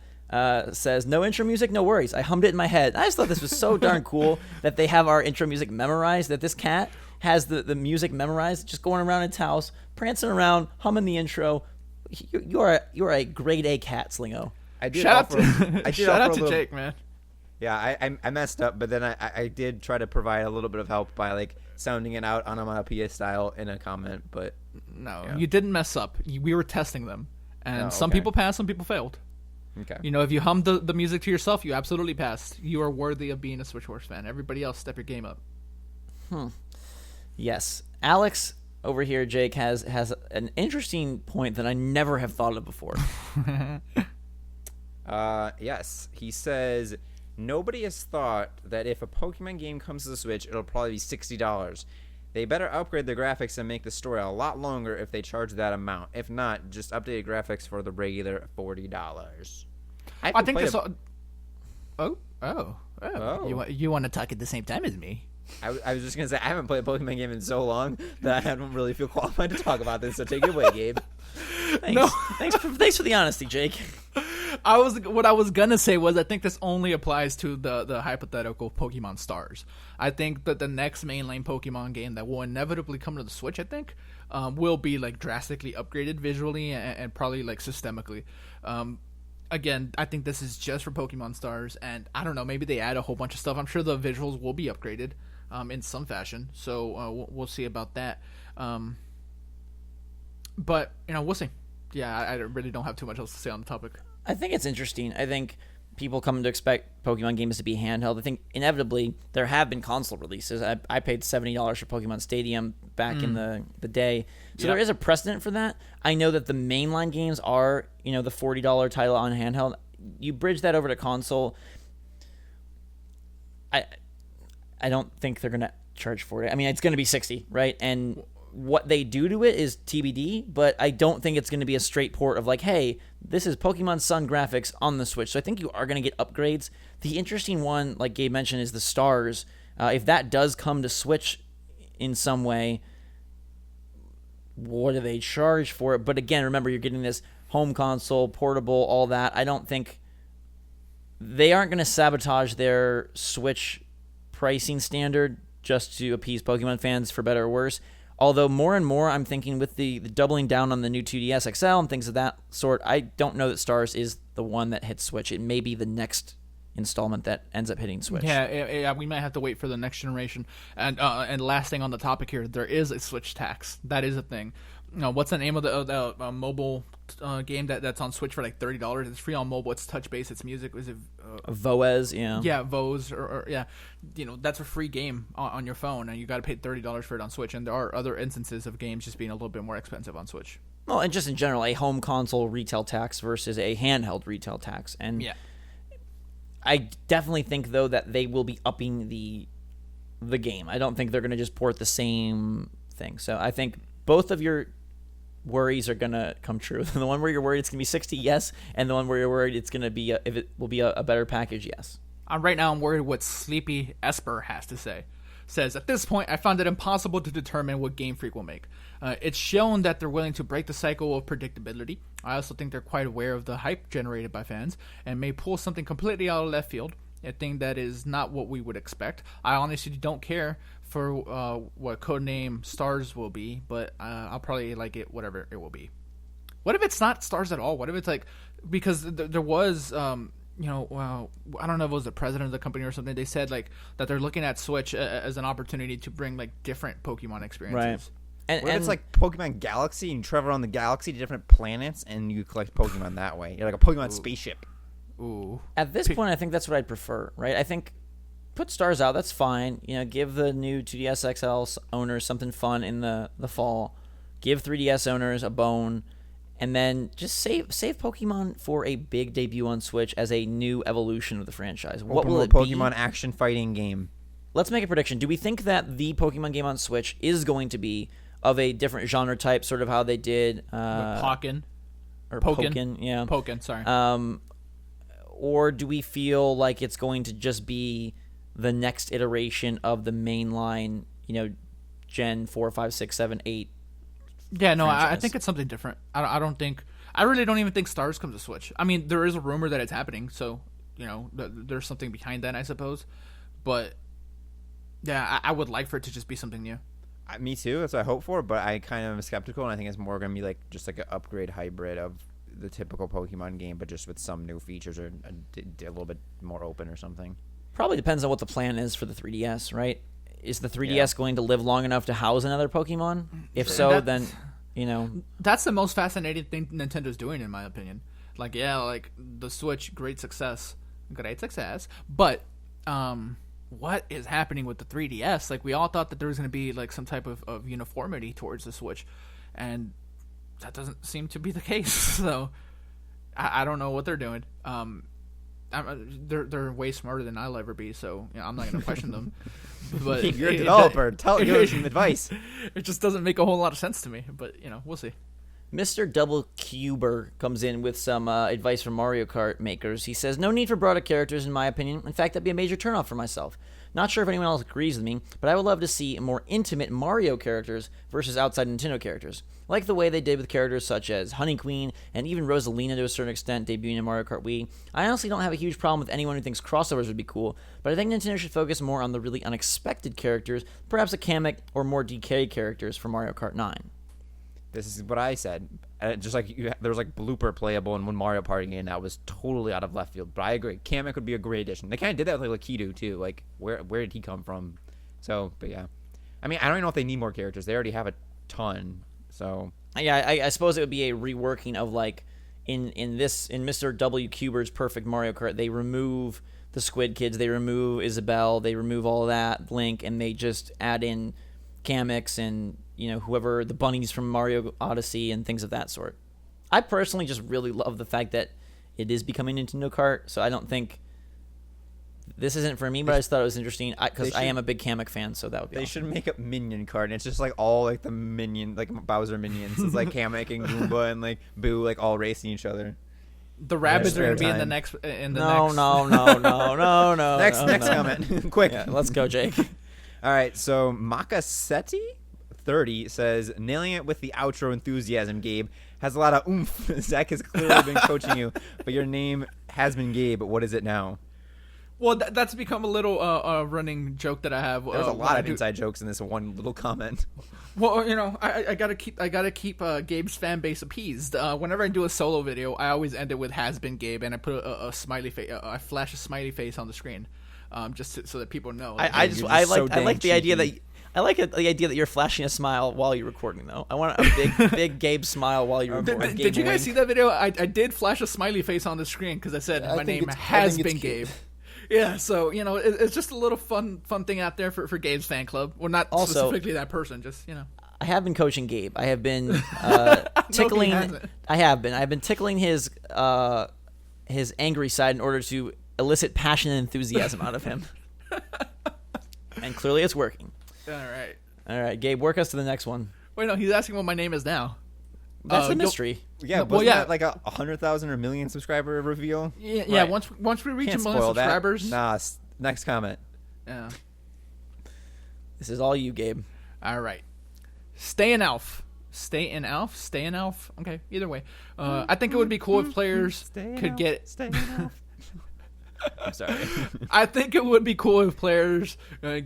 says, no intro music, no worries. I hummed it in my head. I just thought this was so darn cool that they have our intro music memorized, that this cat has the music memorized, just going around its house, prancing around, humming the intro. You are a grade A cat, Slingo. Shout out to Jake, man. Yeah, I messed up, but then I did try to provide a little bit of help by like sounding it out onomatopoeia style in a comment, but no, you didn't mess up. We were testing them, and some people passed, some people failed. Okay. If you hummed the music to yourself, you absolutely passed. You are worthy of being a SwitchForce fan. Everybody else, step your game up. Yes. Alex over here, Jake, has an interesting point that I never have thought of before. Yes. He says, nobody has thought that if a Pokemon game comes to the Switch, it'll probably be $60. They better upgrade the graphics and make the story a lot longer if they charge that amount. If not, just update graphics for the regular $40. I think this. Oh. You want to talk at the same time as me? I was just gonna say I haven't played a Pokemon game in so long that I don't really feel qualified to talk about this. So take it away, Gabe. Thanks. No. Thanks for the honesty, Jake. What I was gonna say was I think this only applies to the hypothetical Pokemon Stars. I think that the next mainline Pokemon game that will inevitably come to the Switch, I think, will be like drastically upgraded visually and probably like systemically. Again, I think this is just for Pokemon Stars, and I don't know, maybe they add a whole bunch of stuff. I'm sure the visuals will be upgraded in some fashion, so we'll see about that. But we'll see. Yeah, I really don't have too much else to say on the topic. I think it's interesting. I think people come to expect Pokemon games to be handheld. I think inevitably there have been console releases. I paid $70 for Pokemon Stadium back in the day. So there is a precedent for that. I know that the mainline games are, the $40 title on handheld. You bridge that over to console. I don't think they're going to charge for it. I mean, it's going to be $60, right? And what they do to it is TBD, but I don't think it's going to be a straight port of like, hey, this is Pokemon Sun graphics on the Switch. So I think you are going to get upgrades. The interesting one, like Gabe mentioned, is the Stars. If that does come to Switch in some way, what do they charge for it? But again, remember, you're getting this home console, portable, all that. I don't think they aren't going to sabotage their Switch pricing standard just to appease Pokemon fans, for better or worse. Although more and more I'm thinking with the doubling down on the new 2DS XL and things of that sort, I don't know that Stars is the one that hits Switch. It may be the next installment that ends up hitting Switch. Yeah, we might have to wait for the next generation. And last thing on the topic here, there is a Switch tax. That is a thing. What's the name of the mobile game that's on Switch for like $30? It's free on mobile. It's touch based. It's music. Is it Voez? Yeah. Yeah, Voez or yeah. That's a free game on your phone, and you got to pay $30 for it on Switch. And there are other instances of games just being a little bit more expensive on Switch. Well, and just in general, a home console retail tax versus a handheld retail tax, and yeah. I definitely think though that they will be upping the game. I don't think they're going to just port the same thing. So I think both of your worries are going to come true. The one where you're worried it's going to be 60, yes, and the one where you're worried it's going to be if it will be a better package, yes. Right now I'm worried what Sleepy Esper has to say. Says, at this point, I found it impossible to determine what Game Freak will make. It's shown that they're willing to break the cycle of predictability. I also think they're quite aware of the hype generated by fans and may pull something completely out of left field, a thing that is not what we would expect. I honestly don't care for what codename Stars will be, but I'll probably like it whatever it will be. What if it's not Stars at all? What if it's like, because there was well, I don't know if it was the president of the company or something. They said like that they're looking at Switch as an opportunity to bring like different Pokemon experiences. Right. And it's like Pokemon Galaxy, and you travel around the galaxy to different planets, and you collect Pokemon that way. You're like a Pokemon spaceship. Ooh. At this point, I think that's what I'd prefer, right? I think put Stars out, that's fine. Give the new 2DS XL owners something fun in the fall. Give 3DS owners a bone. And then just save Pokemon for a big debut on Switch as a new evolution of the franchise. What will it Pokemon be? action fighting game. Let's make a prediction. Do we think that the Pokemon game on Switch is going to be of a different genre type, sort of how they did Pokken? Or Pokken, yeah. Pokken, sorry. Or do we feel like it's going to just be the next iteration of the mainline, Gen 4, 5, 6, 7, 8? Yeah, no, I think it's something different. I really don't even think Stars comes to Switch. I mean, there is a rumor that it's happening, so, there's something behind that, I suppose. But, yeah, I would like for it to just be something new. Me too, that's what I hope for, but I kind of am skeptical, and I think it's more going to be like just like an upgrade hybrid of the typical Pokemon game, but just with some new features or a little bit more open or something. Probably depends on what the plan is for the 3DS, right? Is the 3DS going to live long enough to house another Pokemon? If so, then, That's the most fascinating thing Nintendo's doing, in my opinion. Like, the Switch, great success. But, what is happening with the 3DS? Like, we all thought that there was going to be, like, some type of uniformity towards the Switch. And that doesn't seem to be the case. So, I don't know what they're doing. They're way smarter than I'll ever be, so I'm not gonna question them. But you're a developer. Give us some advice. It just doesn't make a whole lot of sense to me, but we'll see. Mr. Double Cuber comes in with some advice from Mario Kart makers. He says, no need for broader characters, in my opinion. In fact, that'd be a major turnoff for myself. Not sure if anyone else agrees with me, but I would love to see more intimate Mario characters versus outside Nintendo characters. Like the way they did with characters such as Honey Queen and even Rosalina to a certain extent debuting in Mario Kart Wii. I honestly don't have a huge problem with anyone who thinks crossovers would be cool, but I think Nintendo should focus more on the really unexpected characters, perhaps a Kamek or more DK characters for Mario Kart 9. This is what I said. Just like there was like blooper playable in one Mario Party game that was totally out of left field. But I agree, Kamek would be a great addition. They kind of did that with like Lakitu too. Like where did he come from? So, but yeah, I mean, I don't even know if they need more characters. They already have a ton. So yeah, I suppose it would be a reworking of like in Mr. W Cuber's Perfect Mario Kart. They remove the Squid Kids, they remove Isabelle, they remove all of that Link, and they just add in Kameks and whoever the bunnies from Mario Odyssey and things of that sort. I personally just really love the fact that it is becoming Nintendo Kart, so I don't think this isn't for me, but I just thought it was interesting because I am a big Kamek fan, so that would be They awesome. should make a Minion Kart, and it's just like all like the Minion, like Bowser minions. It's like Kamek and Goomba and like Boo, like all racing each other. The Rabbids are going to be in the next. No. Next comment. Quick. Yeah, let's go, Jake. All right, so Makasetti 30 says, nailing it with the outro enthusiasm, Gabe. Has a lot of oomph. Zach has clearly been coaching you, but your name has been Gabe. What is it now? Well, that's become a little running joke that I have. There's a lot of inside jokes in this one little comment. Well, I gotta keep Gabe's fan base appeased. Whenever I do a solo video, I always end it with "has been Gabe," and I put a smiley face. I flash a smiley face on the screen, so that people know. I like the idea that you're flashing a smile while you're recording, though. I want a big Gabe smile while you're recording. Did you guys see that video? I did flash a smiley face on the screen because I said my name has been Gabe. Yeah, so it's just a little fun thing out there for Gabe's fan club. Well, not specifically that person, just I have been coaching Gabe. I have been tickling. I've been tickling his angry side in order to elicit passion and enthusiasm out of him, and clearly it's working. All right, Gabe, work us to the next one. Wait, no, he's asking what my name is now. That's a mystery. Yeah, that like 100,000 or million subscriber reveal? Yeah. Right. Once we reach a million subscribers. Nah, next comment. Yeah. This is all you, Gabe. All right. Stay in Alf. Okay, either way. I think it would be cool if players could get. Stay in Alf. I'm sorry. I think it would be cool if players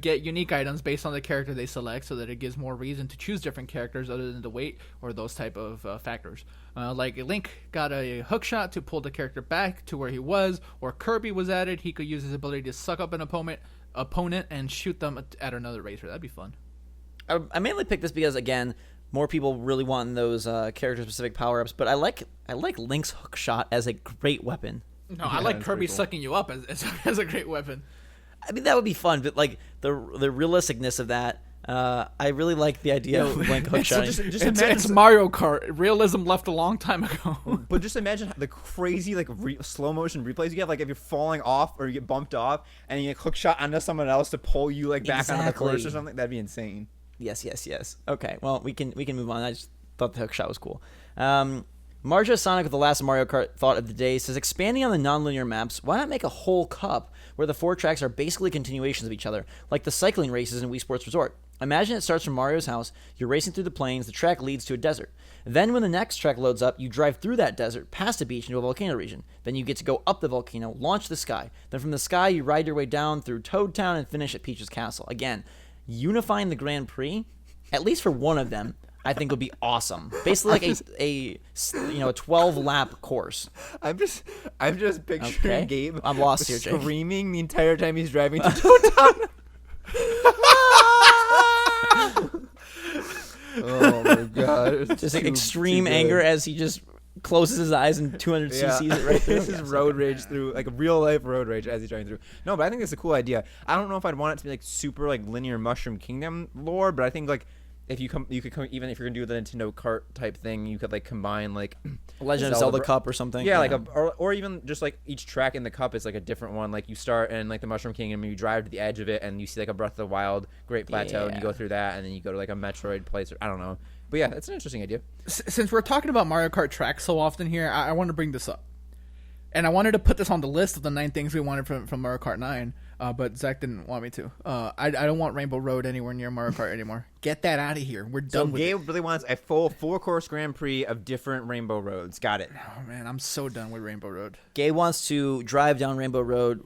get unique items based on the character they select, so that it gives more reason to choose different characters other than the weight or those type of factors. Like Link got a hook shot to pull the character back to where he was, or Kirby was added. He could use his ability to suck up an opponent and shoot them at another racer. That'd be fun. I mainly picked this because, again, more people really want those character-specific power-ups, but I like Link's hook shot as a great weapon. No, I like Kirby sucking you up as a great weapon. I mean, that would be fun, but like the realisticness of that, I really like the idea of Link hookshotting. It's Mario Kart. Realism left a long time ago. But just imagine the crazy like slow motion replays you get. Like if you're falling off or you get bumped off and you get hook shot onto someone else to pull you like back onto the course or something. That'd be insane. Yes. Okay, well we can move on. I just thought the hook shot was cool. Marja Sonic with the last Mario Kart thought of the day says, expanding on the non-linear maps, why not make a whole cup where the 4 tracks are basically continuations of each other, like the cycling races in Wii Sports Resort? Imagine it starts from Mario's house, you're racing through the plains, the track leads to a desert. Then when the next track loads up, you drive through that desert, past a beach into a volcano region. Then you get to go up the volcano, launch the sky. Then from the sky, you ride your way down through Toad Town and finish at Peach's Castle. Again, unifying the Grand Prix, at least for one of them, I think would be awesome. Basically, like a 12-lap course. I'm just picturing Gabe. I'm lost here, Jake. Screaming the entire time he's driving to Toad. Oh my god! Just like extreme anger as he just closes his eyes and 200 cc's it right through. This is road rage through, like real life road rage as he's driving through. No, but I think it's a cool idea. I don't know if I'd want it to be like super like linear Mushroom Kingdom lore, but I think like if you could even if you're gonna do the Nintendo Kart type thing, you could like combine like Legend of Zelda Cup or something. Yeah, like or even just like each track in the cup is like a different one. Like you start in like the Mushroom Kingdom, you drive to the edge of it, and you see like a Breath of the Wild Great Plateau, and you go through that, and then you go to like a Metroid place. Or, I don't know, but yeah, it's an interesting idea. Since we're talking about Mario Kart tracks so often here, I want to bring this up. And I wanted to put this on the list of the 9 things we wanted from Mario Kart 9, but Zach didn't want me to. I don't want Rainbow Road anywhere near Mario Kart anymore. Get that out of here. We're done with it. Gabe really wants a full 4-course Grand Prix of different Rainbow Roads. Got it. Oh, man, I'm so done with Rainbow Road. Gabe wants to drive down Rainbow Road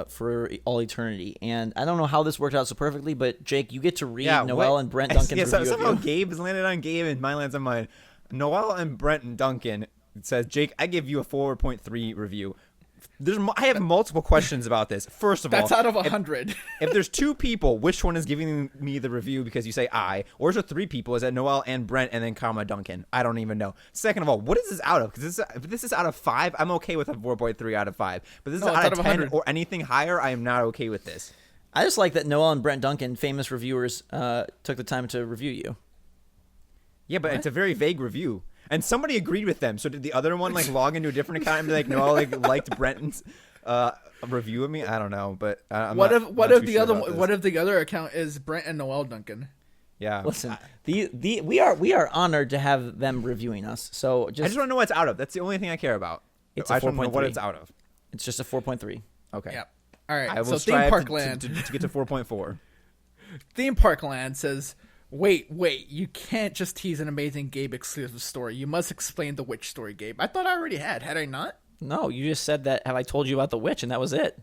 for all eternity. And I don't know how this worked out so perfectly, but Jake, you get to read Noel and Brent Duncan's review somehow of you. Gabe has landed on Gabe and mine lands on mine. Noel and Brent and Duncan says, Jake, I give you a 4.3 review. I have multiple questions about this. First of all, that's out of 100. If there's 2 people, which one is giving me the review because you say I? Or is it 3 people? Is that Noel and Brent and then comma Duncan? I don't even know. Second of all, what is this out of? Because if this is out of 5, I'm okay with a 4.3 out of 5. But this is out of 10 or anything higher, I am not okay with this. I just like that Noel and Brent Duncan, famous reviewers, took the time to review you. Yeah, but it's a very vague review. And somebody agreed with them. So did the other one like log into a different account and be like, "No, I liked Brenton's review of me"? I don't know, but what if the other account is Brent and Noel Duncan? Yeah. Listen, we are honored to have them reviewing us. So I just want to know what it's out of. That's the only thing I care about. It's I a just want to know what 4.3. it's out of. It's just a 4.3. Okay. Yeah. All right. I will so strive Theme Park Land to get to 4.4. Theme Park Land says, Wait, you can't just tease an amazing Gabe exclusive story. You must explain the witch story, Gabe. I thought I already had I not? No, you just said that, have I told you about the witch, and that was it.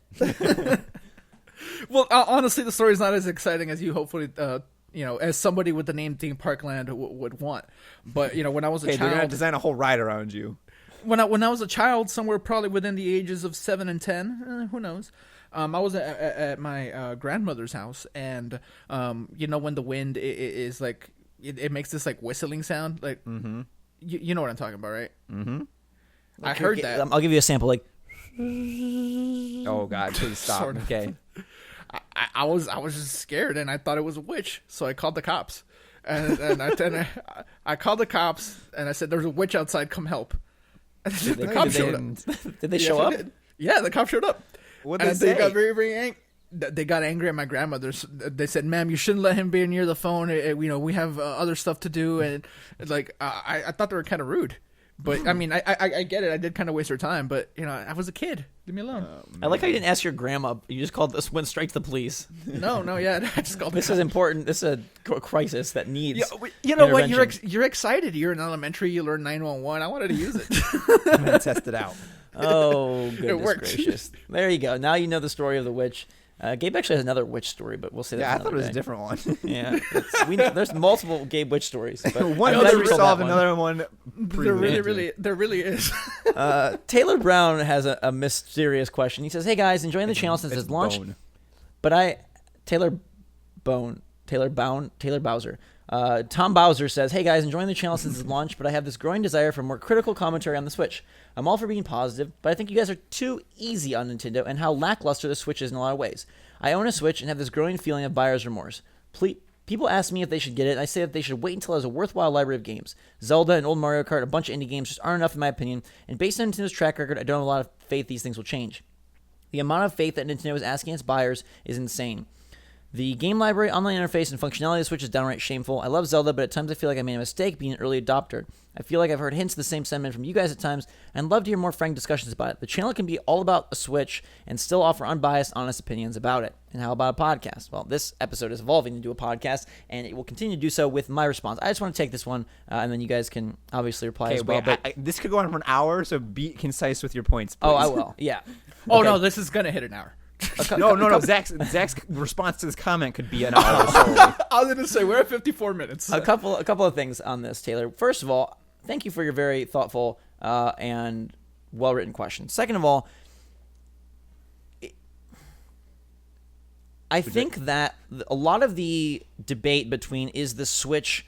Well, honestly, the story's not as exciting as you hopefully, as somebody with the name Theme Park Land would want. But, when I was a child... they're going to design a whole ride around you. When I was a child, somewhere probably within the ages of 7 and 10, who knows... I was at my grandmother's house, and when the wind is like it makes this like whistling sound, like you know what I'm talking about, right? Mm-hmm. I heard that. I'll give you a sample, like. Oh God, please stop. Sort of. Okay. I was just scared, and I thought it was a witch, so I called the cops, and I called the cops, and I said, "There's a witch outside. Come help." The cops showed up. Did they show up? Yeah, the cops showed up. What did they say? They got very, very angry. They got angry at my grandmother. They said, "Ma'am, you shouldn't let him be near the phone. We have other stuff to do." And like, I thought they were kind of rude. But I mean, I get it. I did kind of waste her time. But I was a kid. Leave me alone. I like how you didn't ask your grandma. You just called this went straight to the police. No, yeah. I just called. This is important. This is a crisis that needs. You know what? You're excited. You're in elementary. You learn 911. I wanted to use it. I'm gonna test it out. Oh, goodness gracious. There you go. Now you know the story of the witch. Gabe actually has another witch story, but we'll say that. Yeah, I thought it was a different one. Yeah. There's multiple Gabe witch stories. But one doesn't resolve another one. There really is. Taylor Brown has a mysterious question. He says, "Hey guys, enjoying the channel since its launch." Bone. But Taylor Bowser. Tom Bowser says, "Hey guys, enjoying the channel since its launch, but I have this growing desire for more critical commentary on the Switch. I'm all for being positive, but I think you guys are too easy on Nintendo and how lackluster the Switch is in a lot of ways. I own a Switch and have this growing feeling of buyer's remorse. People ask me if they should get it, and I say that they should wait until it has a worthwhile library of games. Zelda and old Mario Kart, a bunch of indie games just aren't enough in my opinion, and based on Nintendo's track record, I don't have a lot of faith these things will change. The amount of faith that Nintendo is asking its buyers is insane. The game library, online interface, and functionality of the Switch is downright shameful. I love Zelda, but at times I feel like I made a mistake being an early adopter. I feel like I've heard hints of the same sentiment from you guys at times, and I'd love to hear more frank discussions about it. The channel can be all about a Switch and still offer unbiased, honest opinions about it. And how about a podcast? Well, this episode is evolving into a podcast, and it will continue to do so with my response. I just want to take this one, and then you guys can obviously reply as well. Wait, this could go on for an hour, so be concise with your points, please. Oh, I will. Yeah. Oh, Okay. no, this is going to hit an hour. No. Zach's response to this comment could be an hour. I was going to say, we're at 54 minutes. A couple of things on this, Taylor. First of all, thank you for your very thoughtful and well-written question. Second of all, I think that a lot of the debate between is the Switch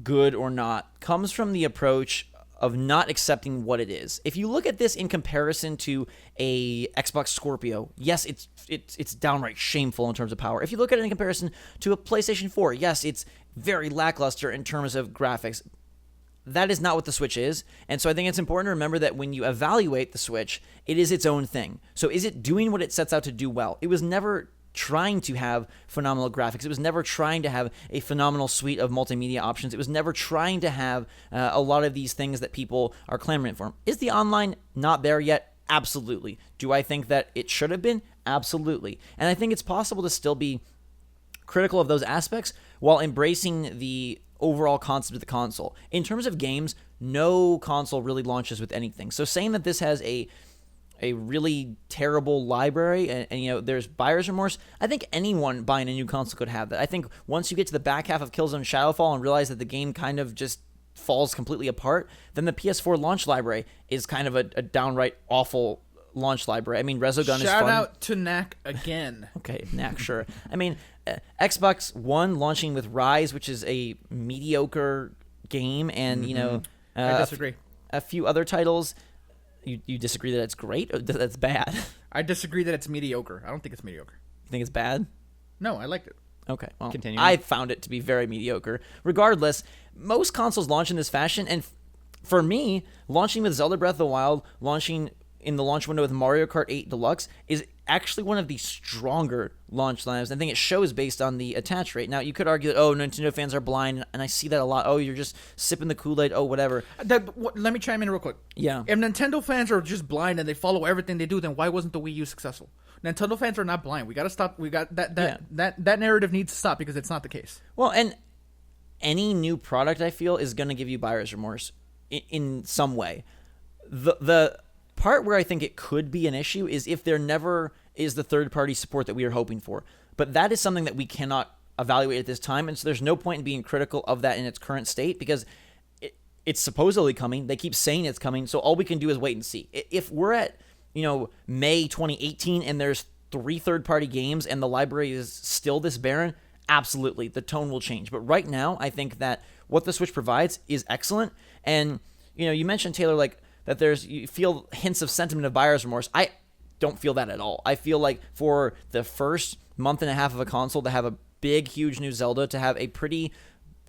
good or not comes from the approach not accepting what it is. If you look at this in comparison to a Xbox Scorpio, yes, it's downright shameful in terms of power. If you look at it in comparison to a PlayStation 4, yes, it's very lackluster in terms of graphics. That is not what the Switch is. And so I think it's important to remember that when you evaluate the Switch, it is its own thing. So is it doing what it sets out to do well? It was never trying to have phenomenal graphics. It was never trying to have a phenomenal suite of multimedia options. It was never trying to have a lot of these things that people are clamoring for. Is the online not there yet? Absolutely. Do I think that it should have been? Absolutely. And I think it's possible to still be critical of those aspects while embracing the overall concept of the console. In terms of games, no console really launches with anything. So saying that this has a really terrible library and there's buyer's remorse, I think anyone buying a new console could have that. I think once you get to the back half of Killzone Shadowfall and realize that the game kind of just falls completely apart, then the PS4 launch library is kind of a downright awful launch library. I mean, Resogun is fun. Shout out to Knack again. Okay, Knack, sure. I mean, Xbox One launching with Rise, which is a mediocre game, and I disagree. A few other titles. You disagree that it's great or that it's bad? I disagree that it's mediocre. I don't think it's mediocre. You think it's bad? No, I liked it. Okay, well, Continuing. I found it to be very mediocre. Regardless, most consoles launch in this fashion, and for me, launching with Zelda Breath of the Wild, launching in the launch window with Mario Kart 8 Deluxe is actually one of the stronger launch lineups. I think it shows based on the attach rate. Now, you could argue that, Nintendo fans are blind, and I see that a lot. Oh, you're just sipping the Kool-Aid. Oh, whatever. Let me chime in real quick. Yeah. If Nintendo fans are just blind and they follow everything they do, then why wasn't the Wii U successful? Nintendo fans are not blind. We got to stop. We got that narrative needs to stop because it's not the case. Well, and any new product, I feel, is going to give you buyer's remorse in some way. The part where I think it could be an issue is if there never is the third-party support that we are hoping for. But that is something that we cannot evaluate at this time, and so there's no point in being critical of that in its current state because it's supposedly coming. They keep saying it's coming, so all we can do is wait and see. If we're at May 2018 and there's 3 third-party games and the library is still this barren, absolutely, the tone will change. But right now, I think that what the Switch provides is excellent. And you mentioned, Taylor, that you feel hints of sentiment of buyer's remorse. I don't feel that at all. I feel like for the first month and a half of a console to have a big, huge new Zelda, to have a pretty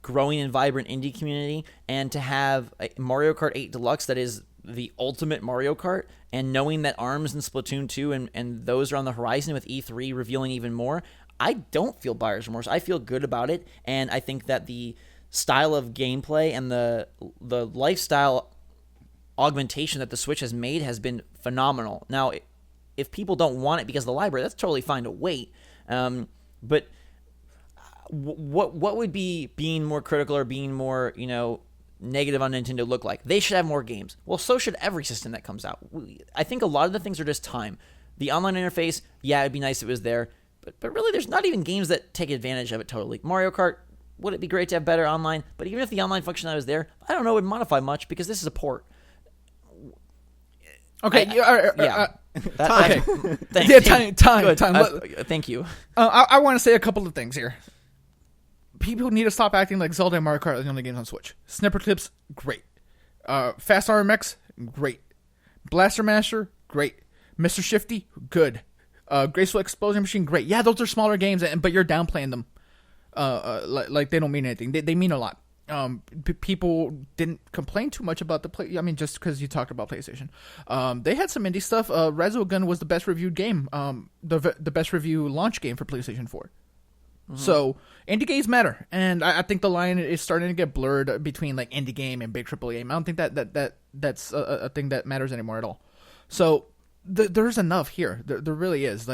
growing and vibrant indie community, and to have a Mario Kart 8 Deluxe that is the ultimate Mario Kart, and knowing that ARMS and Splatoon 2 and those are on the horizon with E3 revealing even more, I don't feel buyer's remorse. I feel good about it, and I think that the style of gameplay and the lifestyle augmentation that the Switch has made has been phenomenal. Now, if people don't want it because of the library, that's totally fine to wait. But what would be being more critical or being more, negative on Nintendo look like? They should have more games. Well, so should every system that comes out. I think a lot of the things are just time. The online interface, yeah, it'd be nice if it was there. But really, there's not even games that take advantage of it totally. Mario Kart, would it be great to have better online? But even if the online functionality was there, I don't know it would modify much because this is a port. Okay. Yeah. Okay. Thank Yeah, you. time. Good. Time. Thank you. I want to say a couple of things here. People need to stop acting like Zelda and Mario Kart are the only games on Switch. Snipper Clips, great. Fast RMX, great. Blaster Master, great. Mr. Shifty, good. Graceful Explosion Machine, great. Yeah, those are smaller games, but you're downplaying them. Like they don't mean anything. They mean a lot. People didn't complain too much about the play. I mean, just because you talked about PlayStation, they had some indie stuff. Resogun was the best reviewed game, the best review launch game for PlayStation 4. Mm-hmm. So indie games matter, and I think the line is starting to get blurred between like indie game and big AAA game. I don't think that's a thing that matters anymore at all. So there's enough here. There really is.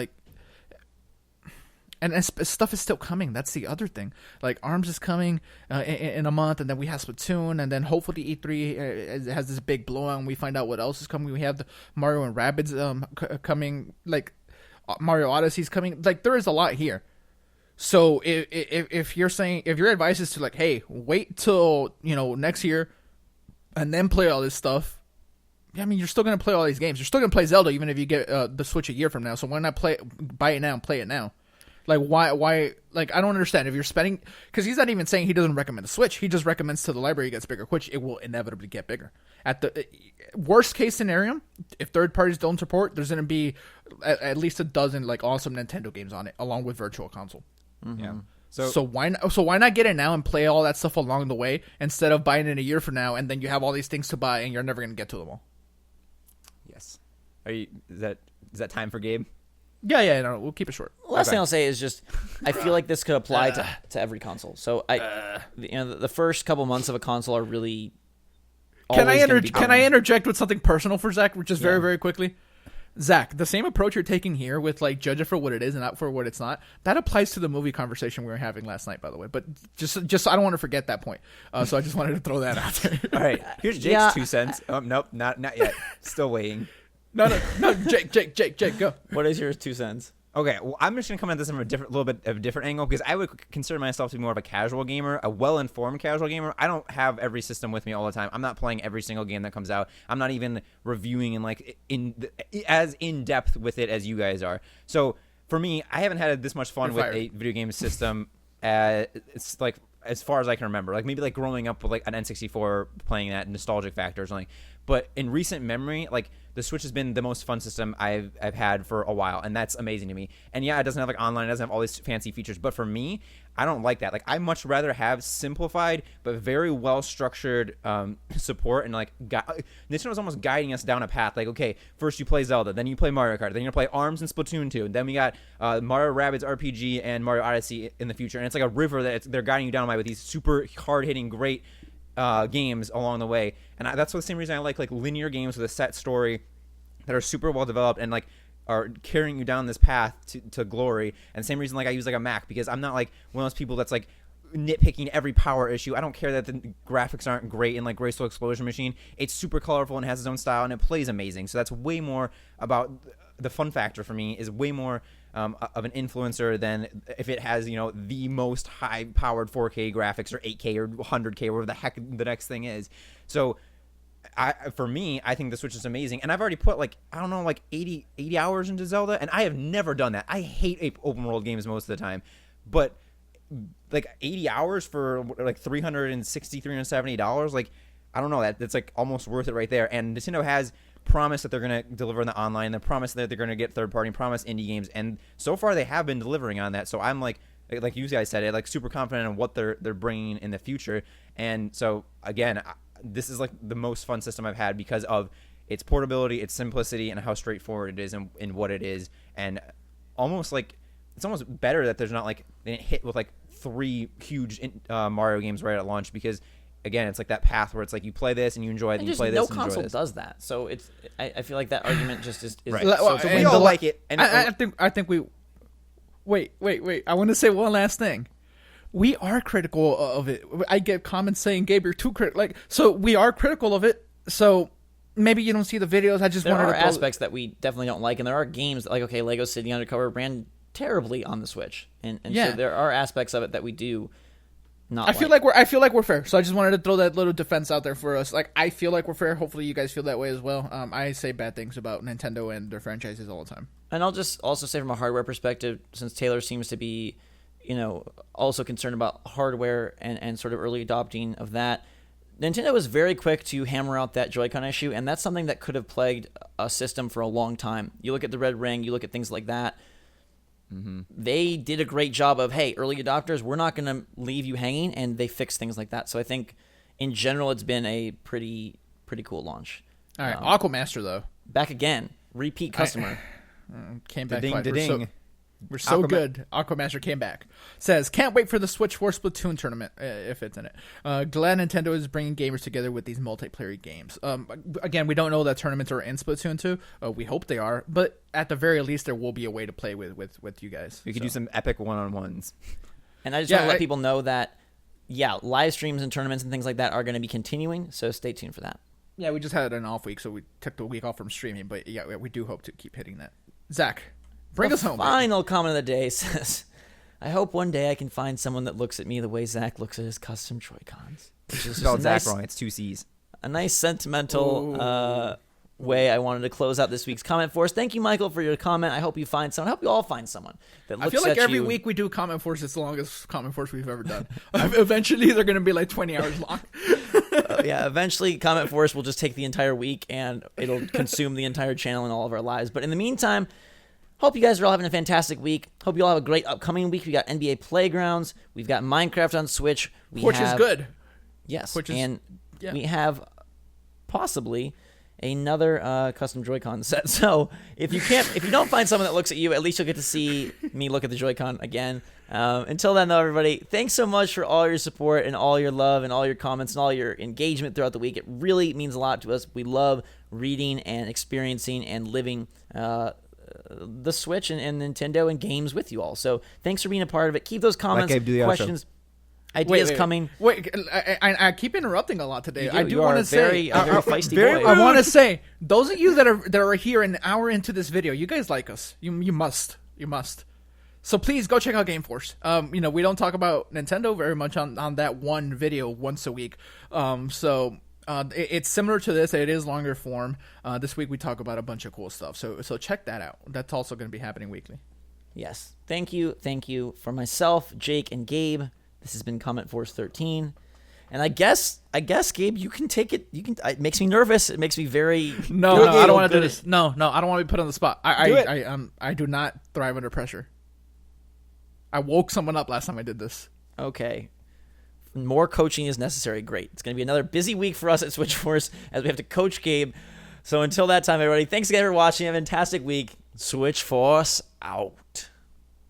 And stuff is still coming. That's the other thing. Like ARMS is coming in a month, and then we have Splatoon, and then hopefully E3 has this big blowout, and we find out what else is coming. We have the Mario and Rabbids coming, like Mario Odyssey's coming. Like there is a lot here. So if you're saying, if your advice is to like, hey, wait till next year, and then play all this stuff. I mean, you're still gonna play all these games. You're still gonna play Zelda even if you get the Switch a year from now. So why not buy it now and play it now? Like, why? Like, I don't understand. If you're spending, because he's not even saying he doesn't recommend a Switch. He just recommends to the library gets bigger, which it will inevitably get bigger. At the worst case scenario, if third parties don't support, there's going to be at least a dozen like awesome Nintendo games on it, along with Virtual Console. Yeah. So why not get it now and play all that stuff along the way instead of buying it a year from now, and then you have all these things to buy and you're never going to get to them all. Yes. Is that time for Gabe? Yeah, no, we'll keep it short. Last thing I'll say is just, I feel like this could apply to every console. So the first couple months of a console are really. Can I interject with something personal for Zach, just very, very quickly? Zach, the same approach you're taking here with like judge it for what it is and not for what it's not, that applies to the movie conversation we were having last night, by the way. But just I don't want to forget that point. So I just wanted to throw that out there. All right, here's Jake's 2 cents. Nope, not yet. Still waiting. No, Jake, go. What is your 2 cents? Okay, well, I'm just gonna come at this from a little bit of a different angle because I would consider myself to be more of a casual gamer, a well-informed casual gamer. I don't have every system with me all the time. I'm not playing every single game that comes out. I'm not even reviewing and like as in depth with it as you guys are. So for me, I haven't had this much fun with a video game system. It's like as far as I can remember, like maybe like growing up with like an N64, playing that nostalgic factor or something. But in recent memory, like the Switch has been the most fun system I've had for a while, and that's amazing to me. And yeah, it doesn't have like online, it doesn't have all these fancy features, but for me, I don't like that. Like I much rather have simplified but very well structured support, and like Nintendo's almost guiding us down a path. Like okay, first you play Zelda, then you play Mario Kart, then you play ARMS and Splatoon 2, and then we got Mario Rabbids RPG and Mario Odyssey in the future, and it's like a river that they're guiding you down by with these super hard hitting great games along the way. And that's the same reason I like linear games with a set story that are super well developed and like are carrying you down this path to glory. And same reason like I use like a Mac, because I'm not like one of those people that's like nitpicking every power issue. I don't care that the graphics aren't great in like Graceful Explosion Machine. It's super colorful and has its own style and it plays amazing. So that's way more about the fun factor for me, is way more of an influencer than if it has, the most high-powered 4K graphics or 8K or 100K, whatever the heck the next thing is. So, for me, I think the Switch is amazing. And I've already put, 80 hours into Zelda, and I have never done that. I hate open-world games most of the time. But, 80 hours for, $360, $370, I don't know. That's, almost worth it right there. And Nintendo has promise that they're going to deliver on the online, the promise that they're going to get third party, promise indie games, and so far they have been delivering on that. So I'm like you guys said, super confident in what they're bringing in the future. And so again, this is the most fun system I've had because of its portability, its simplicity, and how straightforward it is in what it is. And almost it's almost better that there's not they didn't hit with 3 huge Mario games right at launch, because again, it's that path where it's you play this and you enjoy it, and you play this and enjoy this. No console does that, so it's. I feel like that argument just is right. So we all like it. And I think we. Wait! I want to say one last thing. We are critical of it. I get comments saying, "Gabe, you're too critical." So we are critical of it. So maybe you don't see the videos. I just there wanted are to aspects that we definitely don't like, and there are games that, Lego City Undercover ran terribly on the Switch, and yeah. So there are aspects of it that we do. I feel like we're fair, so I just wanted to throw that little defense out there for us. I feel like we're fair. Hopefully, you guys feel that way as well. I say bad things about Nintendo and their franchises all the time. And I'll just also say from a hardware perspective, since Taylor seems to be, also concerned about hardware and sort of early adopting of that, Nintendo was very quick to hammer out that Joy-Con issue, and that's something that could have plagued a system for a long time. You look at the Red Ring, you look at things like that. Mm-hmm. They did a great job of, hey, early adopters, we're not going to leave you hanging, and they fixed things like that. So I think, in general, it's been a pretty cool launch. All right, Aquamaster, though. Back again. Repeat customer. Came back. Ding. We're so good. Aquamaster came back. Says, can't wait for the SwitchForce Splatoon tournament, if it's in it. Glad Nintendo is bringing gamers together with these multiplayer games. Again, we don't know that tournaments are in Splatoon 2. We hope they are. But at the very least, there will be a way to play with you guys. We could do some epic one-on-ones. And I just want to let people know that, live streams and tournaments and things like that are going to be continuing. So stay tuned for that. Yeah, we just had an off week, so we took the week off from streaming. But yeah, we do hope to keep hitting that. Zach, bring us home. Final comment of the day says, I hope one day I can find someone that looks at me the way Zach looks at his custom Joy-Cons. Which is spelled Zach wrong. It's 2 C's. A nice sentimental way I wanted to close out this week's Comment Force. Thank you, Michael, for your comment. I hope you find someone. I hope you all find someone that looks I feel like at every you. week we do Comment Force. It's the longest Comment Force we've ever done. Eventually, they're going to be like 20 hours long. Yeah, eventually Comment Force will just take the entire week and it'll consume the entire channel and all of our lives. But in the meantime, hope you guys are all having a fantastic week. Hope you all have a great upcoming week. We got NBA Playgrounds. We've got Minecraft on Switch. Which is good. Yes. Which is, and yeah. we have possibly another custom Joy-Con set. So if you don't find someone that looks at you, at least you'll get to see me look at the Joy-Con again. Until then, though, everybody, thanks so much for all your support and all your love and all your comments and all your engagement throughout the week. It really means a lot to us. We love reading and experiencing and living the Switch and Nintendo and games with you all. So thanks for being a part of it. Keep those comments, Gabe, do the outro. questions, ideas coming. Wait, I keep interrupting a lot today. I do want to say, a very feisty boy. I want to say, those of you that are here an hour into this video, you guys like us. You must. So please go check out Game Force. We don't talk about Nintendo very much on that one video once a week. It's similar to this. It is longer form. This week we talk about a bunch of cool stuff. So check that out. That's also going to be happening weekly. Yes. Thank you for myself, Jake, and Gabe. This has been Comment Force 13. And I guess, Gabe, you can take it. It makes me nervous. It makes me very. No, I don't want to do this. No, I don't want to be put on the spot. I do not thrive under pressure. I woke someone up last time I did this. Okay. More coaching is necessary. Great. It's going to be another busy week for us at SwitchForce as we have to coach Gabe. So until that time, everybody, thanks again for watching. Have a fantastic week. SwitchForce out.